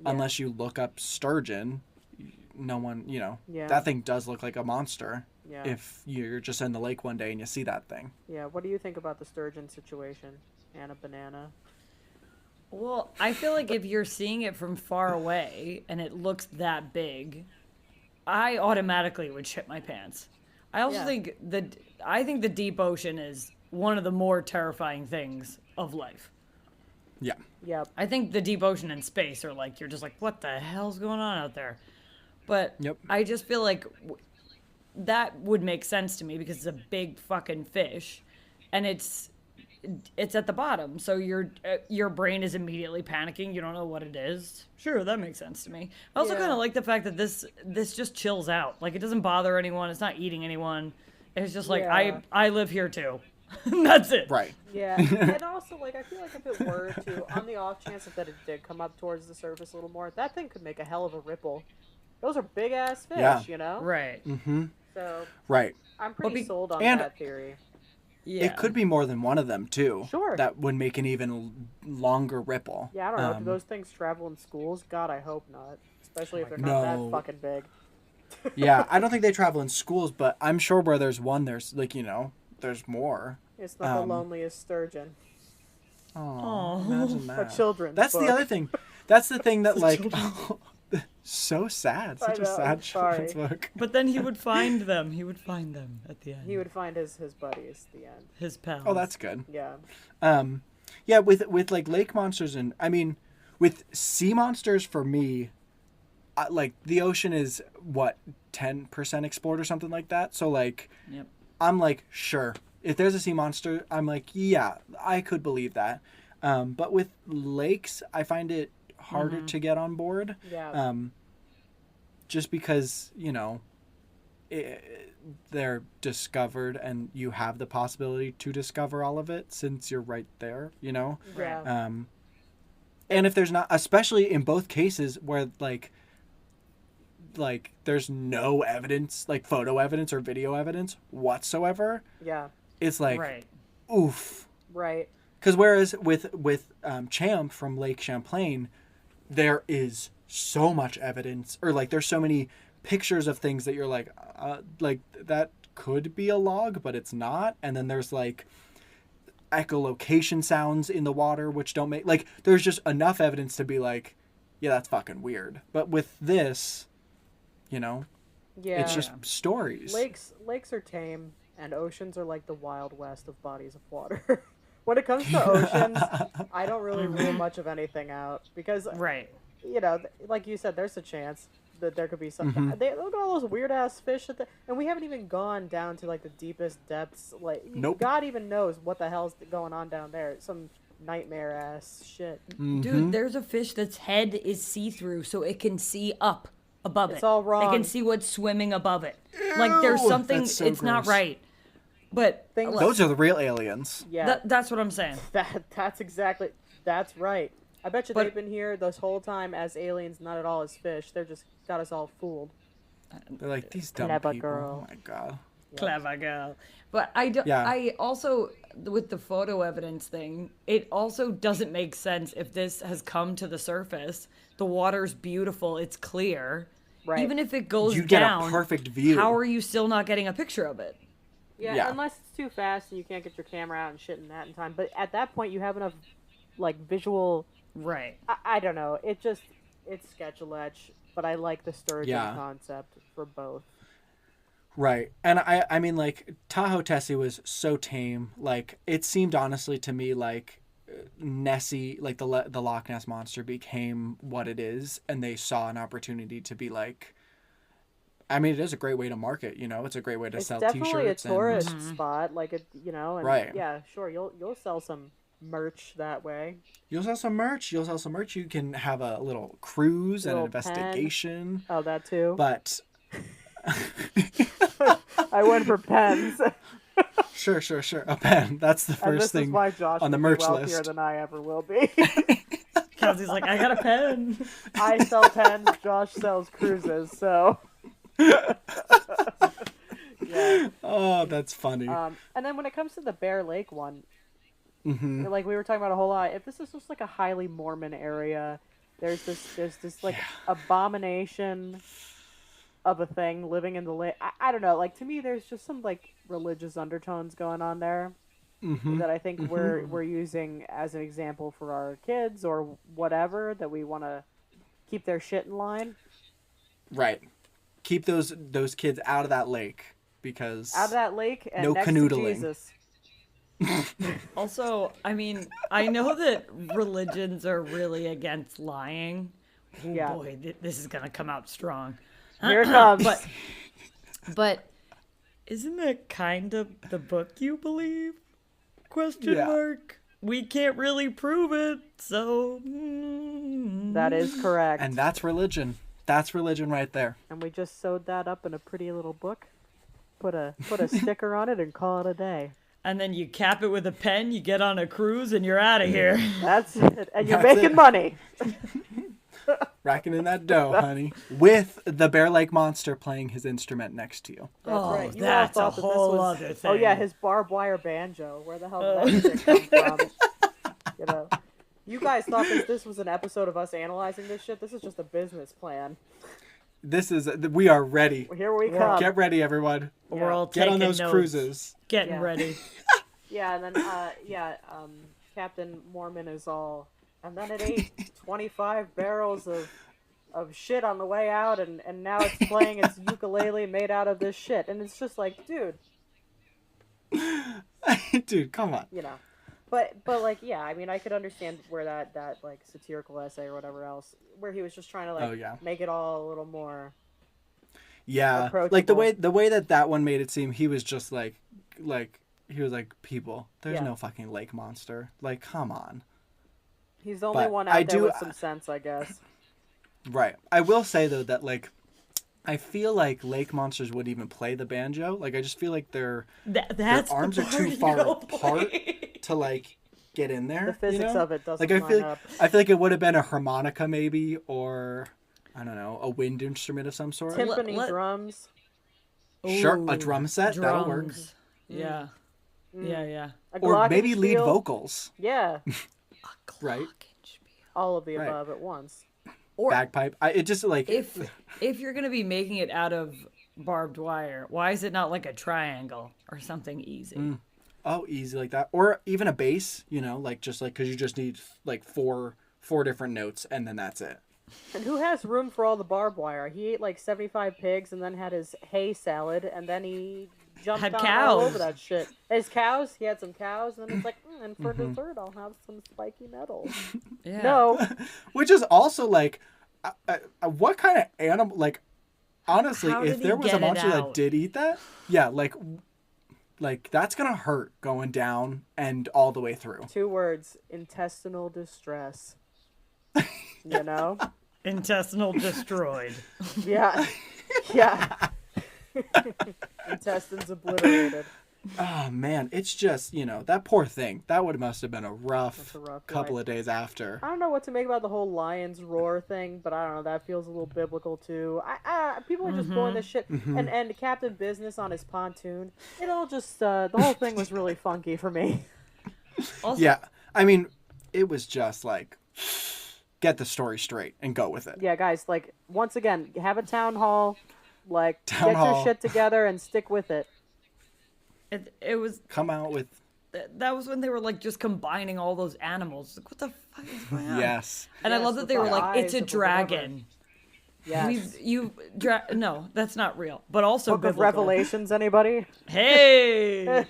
A: unless you look up sturgeon, no one, that thing does look like a monster.
C: Yeah.
A: If you're just in the lake one day and you see that thing.
C: Yeah. What do you think about the sturgeon situation, Anna Banana?
B: Well, I feel like if you're seeing it from far away and it looks that big, I automatically would shit my pants. I also think the deep ocean is one of the more terrifying things of life.
A: Yeah.
C: Yep.
B: I think the deep ocean and space are like, you're just like, what the hell's going on out there? But I just feel like that would make sense to me because it's a big fucking fish and it's at the bottom, so your brain is immediately panicking. You don't know what it is. Sure, that makes sense to me. I also kind of like the fact that this just chills out. Like, it doesn't bother anyone. It's not eating anyone. It's just like, I live here too. That's it.
A: Right.
C: Yeah, and also, like, I feel like if it were to, on the off chance that it did come up towards the surface a little more, that thing could make a hell of a ripple. Those are big ass fish, you know?
B: Right.
C: So
A: Right.
C: I'm pretty sold on
A: and-
C: that theory.
B: Yeah.
A: It could be more than one of them too.
C: Sure.
A: That would make an even longer ripple.
C: Yeah, I don't know. Do those things travel in schools? God, I hope not. Especially if they're not
A: No.
C: that fucking big.
A: Yeah, I don't think they travel in schools, but I'm sure where there's one, there's like, there's more.
C: It's not the loneliest sturgeon.
A: Oh, imagine
C: A
A: that.
C: children's
A: That's
C: book.
A: the other thing. That's the thing that like, so sad. Such a
C: know, I'm
A: sad children's
C: sorry.
A: book.
B: But then he would find them. He would find them at the end.
C: He would find his buddies at the end.
B: His pals.
A: Oh, that's good.
C: Yeah.
A: Yeah, with like lake monsters and I mean, with sea monsters for me, like the ocean is what 10% explored or something like that. So like,
B: Yep.
A: I'm like, sure, if there's a sea monster, I'm like, yeah, I could believe that. But with lakes, I find it harder to get on board.
C: Yeah.
A: Just because they're discovered and you have the possibility to discover all of it since you're right there,
C: Yeah.
A: And if there's not, especially in both cases where like there's no evidence, like photo evidence or video evidence whatsoever,
C: Yeah.
A: it's like,
B: Right.
A: oof.
C: Right.
A: Because whereas with Champ from Lake Champlain, there is so much evidence, or like there's so many pictures of things that you're like that could be a log, but it's not. And then there's like echolocation sounds in the water, which don't make, like, there's just enough evidence to be like, yeah, that's fucking weird. But with this, you know, it's just stories.
C: Lakes are tame, and oceans are like the Wild West of bodies of water. When it comes to oceans, I don't really rule much of anything out because, you know, like you said, there's a chance that there could be some. They look at all those weird ass fish, and we haven't even gone down to like the deepest depths. Like, God even knows what the hell's going on down there. Some nightmare ass shit.
B: Dude, there's a fish that's head is see through, so it can see up above it.
C: It's all wrong.
B: It can see what's swimming above it. Like, there's something.
A: That's so
B: it's not
A: gross.
B: right. But
A: Those are the real aliens.
C: Yeah,
B: that's what I'm saying.
C: That's right. I bet you they've been here this whole time as aliens, not at all as fish. They're just got us all fooled.
A: They're like, these dumb
C: Clever
A: people.
C: girl.
A: Oh my god.
B: Clever girl. But I also, with the photo evidence thing, it also doesn't make sense if this has come to the surface. The water's beautiful. It's clear.
C: Right.
B: Even if it goes
A: You get
B: down,
A: a perfect view.
B: how are you still not getting a picture of it?
C: Yeah, unless it's too fast and you can't get your camera out and shit in that in time. But at that point, you have enough, like, visual.
B: Right.
C: I don't know. It's sketch-a-letch, but I like the sturgeon concept for both.
A: Right. And I mean, like, Tahoe Tessie was so tame. Like, it seemed honestly to me like Nessie, like the Loch Ness Monster, became what it is, and they saw an opportunity to be like, I mean, it is a great way to market, you know. It's a great way to sell T-shirts.
C: It's definitely a tourist spot, like, you know. And
A: right.
C: Yeah, sure. You'll sell some merch that way.
A: You'll sell some merch. You can have a little cruise and an investigation.
C: Pen. Oh, that too.
A: But
C: I went for pens.
A: Sure. A pen. That's the first thing
C: is why Josh
A: on the
C: will
A: merch
C: be wealthier
A: list.
C: Than I ever will be.
B: Kelsey's like, I got a pen.
C: I sell pens. Josh sells cruises. So. Yeah.
A: Oh, that's funny.
C: And then when it comes to the Bear Lake one, like we were talking about a whole lot, if this is just like a highly Mormon area, there's this like abomination of a thing living in the lake. I don't know. Like, to me, there's just some like religious undertones going on there that I think we're using as an example for our kids or whatever, that we want to keep their shit in line.
A: Right. Keep those kids out of that lake, because
C: out of that lake and
A: no
C: next
A: canoodling.
C: to Jesus.
B: Also, I mean, I know that religions are really against lying. Oh
C: Yeah.
B: boy, this is gonna come out strong.
C: Here it comes.
B: But isn't that kind of the book you believe? Question mark. We can't really prove it, so.
C: That is correct.
A: And that's religion. That's religion right there.
C: And we just sewed that up in a pretty little book. Put a sticker on it and call it a day.
B: And then you cap it with a pen, you get on a cruise, and you're out of here.
C: That's it. And you're making money.
A: Racking in that dough, honey. With the Bear Lake Monster playing his instrument next to you.
C: That's
B: Oh,
C: right. You all
B: that's a
C: thought that this
B: whole
C: was,
B: other thing.
C: Oh yeah, his barbed wire banjo. Where the hell did that shit come from? You know, you guys thought this was an episode of us analyzing this shit. This is just a business plan.
A: We are ready.
C: Here we come.
A: Get ready, everyone.
B: We're all
A: Get on
B: taking
A: those
B: notes,
A: cruises.
B: getting
C: Yeah.
B: ready.
C: Yeah, and then Captain Mormon is all, and then it ate 25 barrels of shit on the way out, and now it's playing its ukulele made out of this shit, and it's just like, dude,
A: Dude, come on.
C: you know. But like, yeah, I mean, I could understand where that like satirical essay or whatever else, where he was just trying to like make it all a little more.
A: Yeah,
C: approachable.
A: like the way that one made it seem, he was just like he was like, people, there's no fucking lake monster. Like, come on.
C: He's the only
A: But
C: one out there with some sense, I guess.
A: Right. I will say though that like, I feel like lake monsters would even play the banjo. Like, I just feel like their arms are too far apart to like get in there.
C: The physics of it doesn't
A: like,
C: line up.
A: I feel like it would have been a harmonica maybe, or I don't know, a wind instrument of some sort.
C: Timpani drums.
A: Sure, a drum set, that'll work.
B: Drums. Yeah. Yeah.
A: Or maybe lead
C: glockenspiel.
A: vocals,
C: Yeah,
A: right?
C: all of the
A: Right.
C: above at once.
B: Or
A: Bagpipe. It just like
B: if you're gonna be making it out of barbed wire, why is it not like a triangle or something easy?
A: Oh, easy like that. Or even a bass, because you just need like four different notes and then that's it.
C: And who has room for all the barbed wire? He ate like 75 pigs and then had his hay salad and then he jumped
B: Had
C: on
B: cows.
C: all over that shit. His cows, he had some cows and then he's like, and for dessert I'll have some spiky nettles.
B: Yeah.
C: No.
A: Which is also like, what kind of animal, like, honestly,
B: How
A: if
B: did
A: there
B: he
A: was a
B: get it
A: monster that
B: out?
A: did eat that, yeah, like that's gonna hurt going down and all the way through.
C: 2 words, intestinal distress. You know?
B: Intestinal destroyed.
C: Yeah. Yeah. Intestines obliterated.
A: Oh man, it's just, that poor thing. That must have been a rough couple
C: life.
A: of days after.
C: I don't know what to make about the whole lion's roar thing, but I don't know. That feels a little biblical too. People are just pulling this shit, and Captain Business on his pontoon. It all just the whole thing was really funky for me.
B: Also,
A: Yeah, I mean, it was just like, get the story straight and go with it.
C: Yeah, guys, like once again, have a town hall, like
A: Town
C: get
A: hall.
C: your shit together and stick with it.
B: it was
A: Come out with
B: that was when they were like just combining all those animals. Like, what the fuck is going on?
A: yes.
B: And I
C: Yes,
B: love that
C: with
B: they were
C: the
B: like, it's
C: eyes
B: a
C: of whatever.
B: dragon.
C: Yes.
B: No, that's not real. But also
C: Book of
B: biblical.
C: Revelations, anybody?
B: Hey,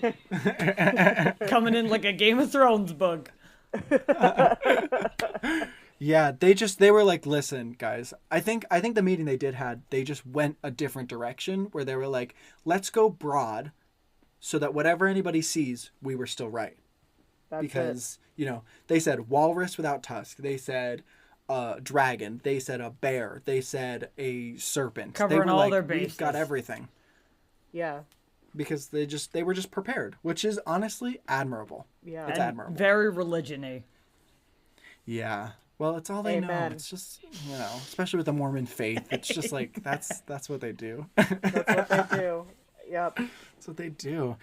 B: coming in like a Game of Thrones book.
A: Yeah, they were like, listen, guys, I think the meeting they just went a different direction where they were like, let's go broad so that whatever anybody sees, we were still right.
C: That's
A: Because, they said walrus without tusk. They said dragon. They said a bear. They said a serpent.
B: Covering
A: they were
B: all
A: like,
B: their
A: we've got
B: bases.
A: everything.
C: it. Yeah.
A: Because they were just prepared, which is honestly admirable.
C: Yeah.
A: It's
B: And
A: admirable.
B: very religion-y.
A: Yeah. Well, it's all they know.
C: Amen.
A: It's just, especially with the Mormon faith, it's just like that's what they do.
C: That's what they do. Yep.
A: That's what they do.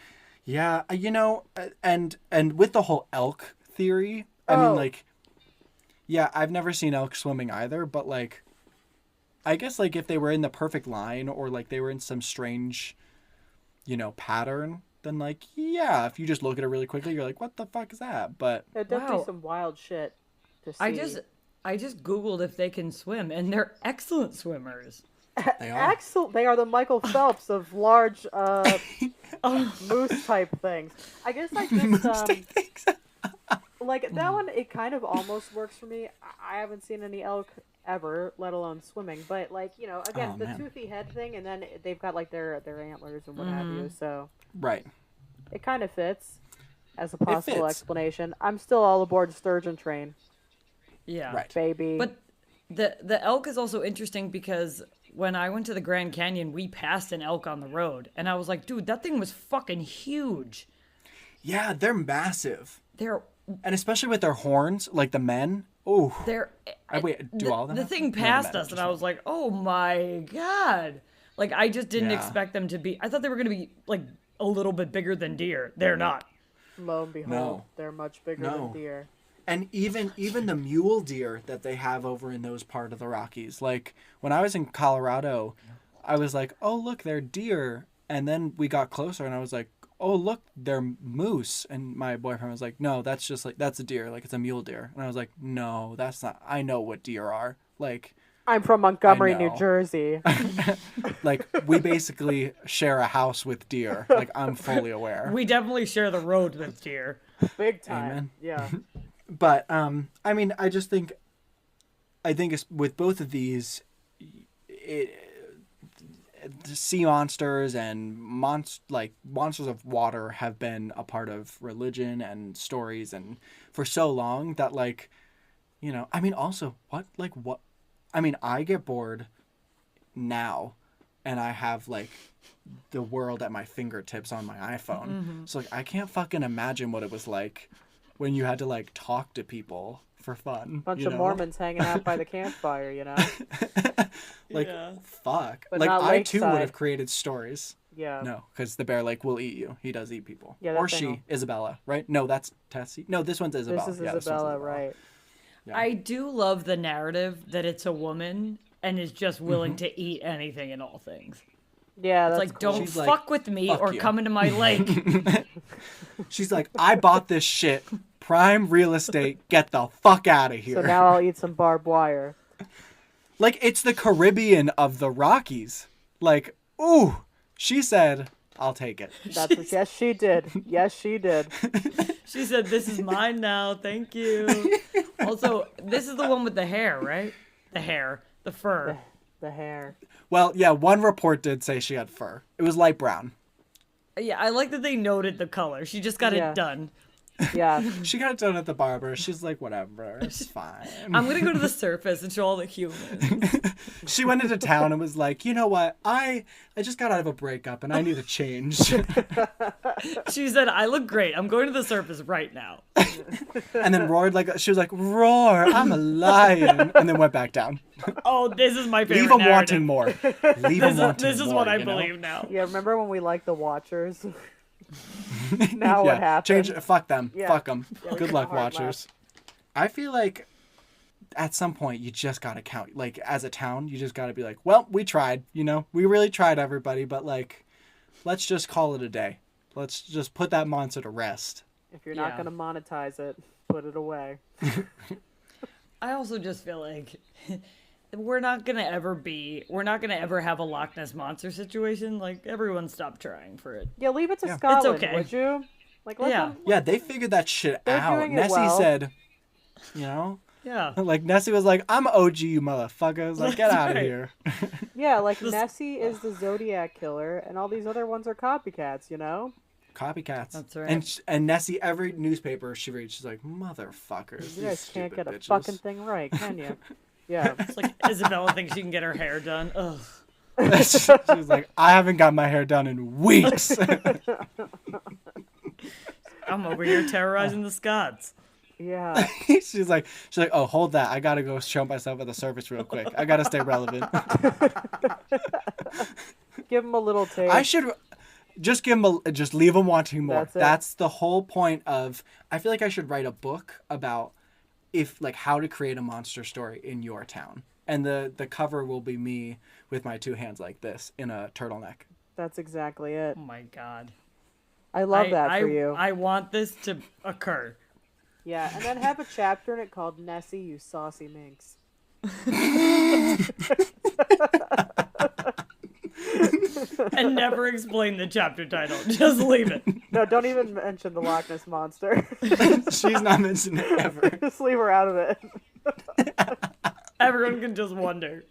A: Yeah, and with the whole elk theory, I mean, like, yeah, I've never seen elk swimming either, but like, I guess like if they were in the perfect line or like they were in some strange, pattern, then like, yeah, if you just look at it really quickly, you're like, what the fuck is that? But
C: There'd definitely
B: Wow.
C: some wild shit to see.
B: I just Googled if they can swim, and they're excellent swimmers.
A: they are.
C: Excellent. They are the Michael Phelps of large moose type things. I guess I just like that one. It kind of almost works for me. I haven't seen any elk ever, let alone swimming. But like again,
A: Oh,
C: the
A: man.
C: toothy head thing, and then they've got like their antlers and what have you. So
A: Right.
C: it kind of fits as a possible
A: fits.
C: explanation. I'm still all aboard sturgeon train,
B: Yeah.
A: Right.
C: baby.
B: But the elk is also interesting because when I went to the Grand Canyon, we passed an elk on the road, and I was like, dude, that thing was fucking huge.
A: Yeah, they're massive.
B: They're
A: And especially with their horns, like the men. Oh,
B: they're.
A: do all of them
B: The
A: have-
B: thing
A: No,
B: passed
A: men,
B: us, and
A: just
B: I was like, oh my god! Like I just didn't
A: Yeah.
B: expect them to be. I thought they were gonna be like a little bit bigger than deer. They're not.
C: Lo and behold,
A: No.
C: they're much bigger
A: No.
C: than deer.
A: And even the mule deer that they have over in those part of the Rockies. Like when I was in Colorado, I was like, "Oh, look, they're deer." And then we got closer and I was like, "Oh, look, they're moose." And my boyfriend was like, "No, that's just like that's a deer, like it's a mule deer." And I was like, "No, that's not. I know what deer are. Like
C: I'm from Montgomery, New
A: know.
C: Jersey.
A: like we basically share a house with deer. Like I'm fully aware."
B: We definitely share the road with deer.
C: Big time.
A: Amen.
C: Yeah.
A: But I mean, I think it's, with both of these, sea monsters and monsters of water have been a part of religion and stories and for so long that like, I mean, also what I mean, I get bored now and I have like the world at my fingertips on my iPhone. So like I can't fucking imagine what it was like when you had to like talk to people for fun.
C: Bunch of Mormons hanging out by the campfire,
A: Like
B: Yeah.
A: fuck.
C: But
A: Like
C: not
A: I too would
C: lakeside.
A: have created stories.
C: Yeah.
A: No, because the bear like will eat you. He does eat people.
C: Yeah, that
A: or
C: thing
A: she,
C: will-
A: Isabella, right? No, that's Tessie. No, this one's Isabella.
C: This is
A: Yeah,
C: Isabella, right?
A: Yeah.
B: I do love the narrative that it's a woman and is just willing to eat anything and all things.
C: Yeah,
B: It's
C: that's
B: like,
C: cool.
B: don't
A: She's like,
B: fuck with me
A: "Fuck
B: or
A: you."
B: come into my lake.
A: She's like, I bought this shit. Prime real estate. Get the fuck out of here.
C: So now I'll eat some barbed wire.
A: Like, it's the Caribbean of the Rockies. Like, ooh, she said, I'll take it.
C: That's what, yes, she did. Yes, she did.
B: She said, this is mine now. Thank you. Also, this is the one with the hair, right? The fur.
C: The hair.
A: Well, yeah, one report did say she had fur. It was light brown.
B: Yeah, I like that they noted the color. She just got
C: Yeah.
B: it done.
C: Yeah.
A: She got it done at the barber. She's like, whatever, it's fine.
B: I'm going to go to the surface and show all the humans.
A: She went into town and was like, you know what? I just got out of a breakup and I need a change.
B: She said, I look great. I'm going to the surface right now.
A: And then roared like, she was like, roar, I'm a lion. And then went back down.
B: Oh, this is my favorite
A: Leave them
B: narrative.
A: wanting more. Leave them wanting
B: This is
A: more,
B: what I
A: you know?
B: believe now.
C: Yeah, remember when we liked the Watchers? Now
A: Yeah,
C: what happened?
A: change. Fuck them.
C: Yeah.
A: Fuck them.
C: Yeah, we
A: Good
C: got
A: luck,
C: hard left.
A: watchers. I feel like at some point you just gotta count. Like as a town, you just gotta be like, well, we tried. You know, we really tried, everybody. But like, let's just call it a day. Let's just put that monster to rest.
C: If you're not
B: Yeah.
C: going to monetize it, put it away.
B: I also just feel like we're not gonna ever have a Loch Ness monster situation. Like, everyone stop trying for it.
C: Yeah, leave it to
A: Yeah.
C: Scotland,
B: okay.
C: would you? Like, let
B: Yeah.
C: them.
A: Yeah, they figured that shit
C: They're
A: out.
C: doing it
A: Nessie
C: well.
A: said, you know,
B: Yeah.
A: like Nessie was like, I'm OG, you motherfuckers. Like, get
B: That's
A: out of
B: right.
A: here.
C: Yeah, like
B: This-
C: Nessie is the Zodiac killer, and all these other ones are copycats, you know?
A: Copycats.
B: That's right.
A: And Nessie, every newspaper she reads, she's like, motherfuckers.
C: You
A: these
C: guys can't
A: stupid
C: get a
A: bitches.
C: fucking thing right, can you? Yeah.
B: It's like Isabella thinks she can get her hair done. Ugh.
A: She's like, I haven't got my hair done in weeks.
B: I'm over here terrorizing the Scots.
C: Yeah.
A: she's like, oh, hold that. I gotta go show myself at the surface real quick. I gotta stay relevant.
C: Give them a little taste.
A: I should just just leave them wanting more.
C: That's it.
A: That's the whole point of. I feel like I should write a book about how to create a monster story in your town, and the cover will be me with my two hands like this in a turtleneck.
C: That's exactly it.
B: Oh my god.
C: I love that for you.
B: I want this to occur.
C: Yeah, and then have a chapter in it called Nessie, You Saucy Minx.
B: And never explain the chapter title. Just leave it.
C: No, don't even mention the Loch Ness Monster.
A: She's not mentioning it ever.
C: Just leave her out of it.
B: Everyone can just wonder.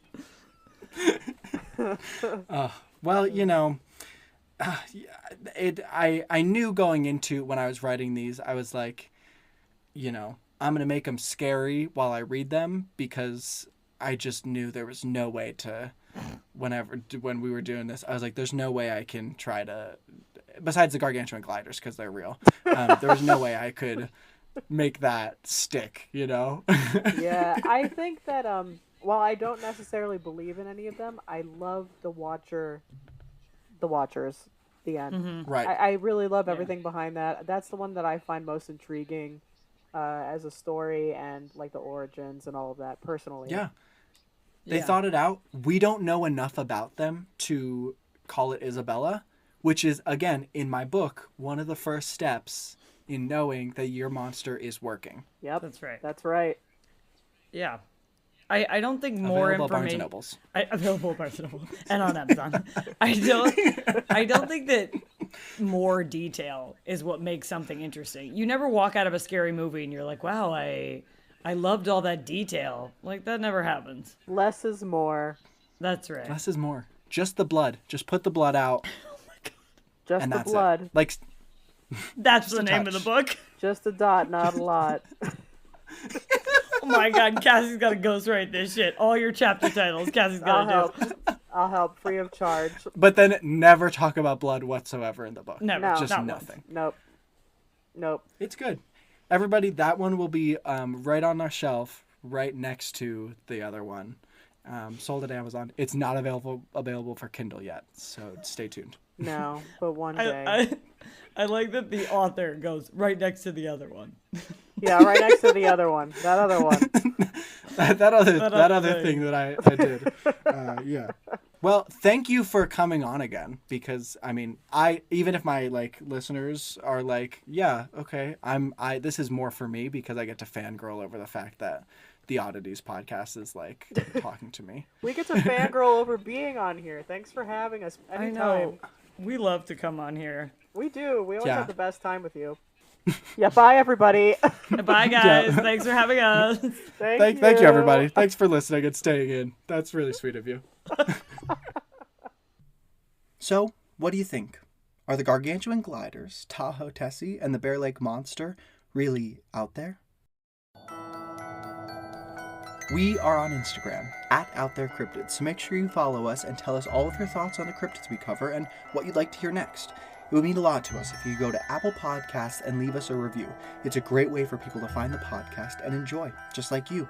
A: Well, you know, I knew going into when I was writing these, I was like, you know, I'm going to make them scary while I read them because I just knew there was no way to, when we were doing this, I was like, there's no way I can try to, besides the gargantuan gliders because they're real, there was no way I could make that stick, you know?
C: Yeah, I think that while I don't necessarily believe in any of them, I love the Watchers, the end.
B: Mm-hmm.
A: Right.
C: I really love everything behind that. That's the one that I find most intriguing as a story and like the origins and all of that personally.
A: Yeah. They
B: Yeah.
A: thought it out. We don't know enough about them to call it Isabella, which is, again, in my book, one of the first steps in knowing that your monster is working.
C: Yep.
B: That's right.
C: That's right.
B: Yeah. I don't think more
A: Available at Barnes and
B: information
A: Nobles.
B: available at Barnes and Noble and on Amazon. I don't think that more detail is what makes something interesting. You never walk out of a scary movie and you're like, wow, I loved all that detail. Like, that never happens.
C: Less is more.
B: That's right.
A: Less is more. Just the blood. Just put the blood out,
C: Just
A: and
C: the
A: that's
C: blood.
A: it. Like,
B: That's the
A: a
B: name of the
A: touch.
B: book.
C: Just a dot, not a lot.
B: Oh my god, Cassie's got to ghostwrite this shit. All your chapter titles, Cassie's
C: I'll
B: got to do.
C: help. I'll help free of charge.
A: but then never talk about blood whatsoever in the book.
B: Never.
C: No.
A: Just
B: not
A: nothing.
C: Nope. Nope.
A: It's good. Everybody, that one will be right on our shelf, right next to the other one. Sold at Amazon. It's not available for Kindle yet, so stay tuned.
C: No, but one day.
B: I like that the author goes right next to the other one.
C: Yeah, right next to the other one. That other one.
A: that other
B: other
A: thing
B: thing.
A: that I did. Yeah. Well, thank you for coming on again, because I mean, even if my like listeners are like, yeah, okay, this is more for me because I get to fangirl over the fact that the Oddities podcast is like talking to me.
C: We get to fangirl over being on here. Thanks for having us
B: I
C: anytime.
B: know. We love to come on here.
C: We do. We always
A: Yeah.
C: have the best time with you. Yeah, bye everybody.
B: Bye, guys.
A: Yeah.
B: Thanks for having us.
C: Thank
A: Thank you, everybody. Thanks for listening and staying in. That's really sweet of you. So, what do you think? Are the gargantuan gliders, Tahoe Tessie, and the Bear Lake Monster really out there? We are on Instagram, @OutThereCryptids, so make sure you follow us and tell us all of your thoughts on the cryptids we cover and what you'd like to hear next. It would mean a lot to us if you go to Apple Podcasts and leave us a review. It's a great way for people to find the podcast and enjoy, just like you.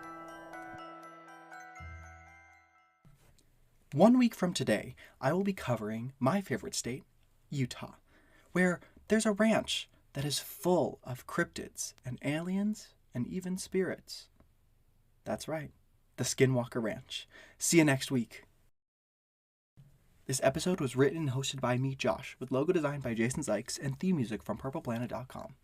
A: 1 week from today, I will be covering my favorite state, Utah, where there's a ranch that is full of cryptids and aliens and even spirits. That's right, the Skinwalker Ranch. See you next week. This episode was written and hosted by me, Josh, with logo design by Jason Zykes and theme music from purpleplanet.com.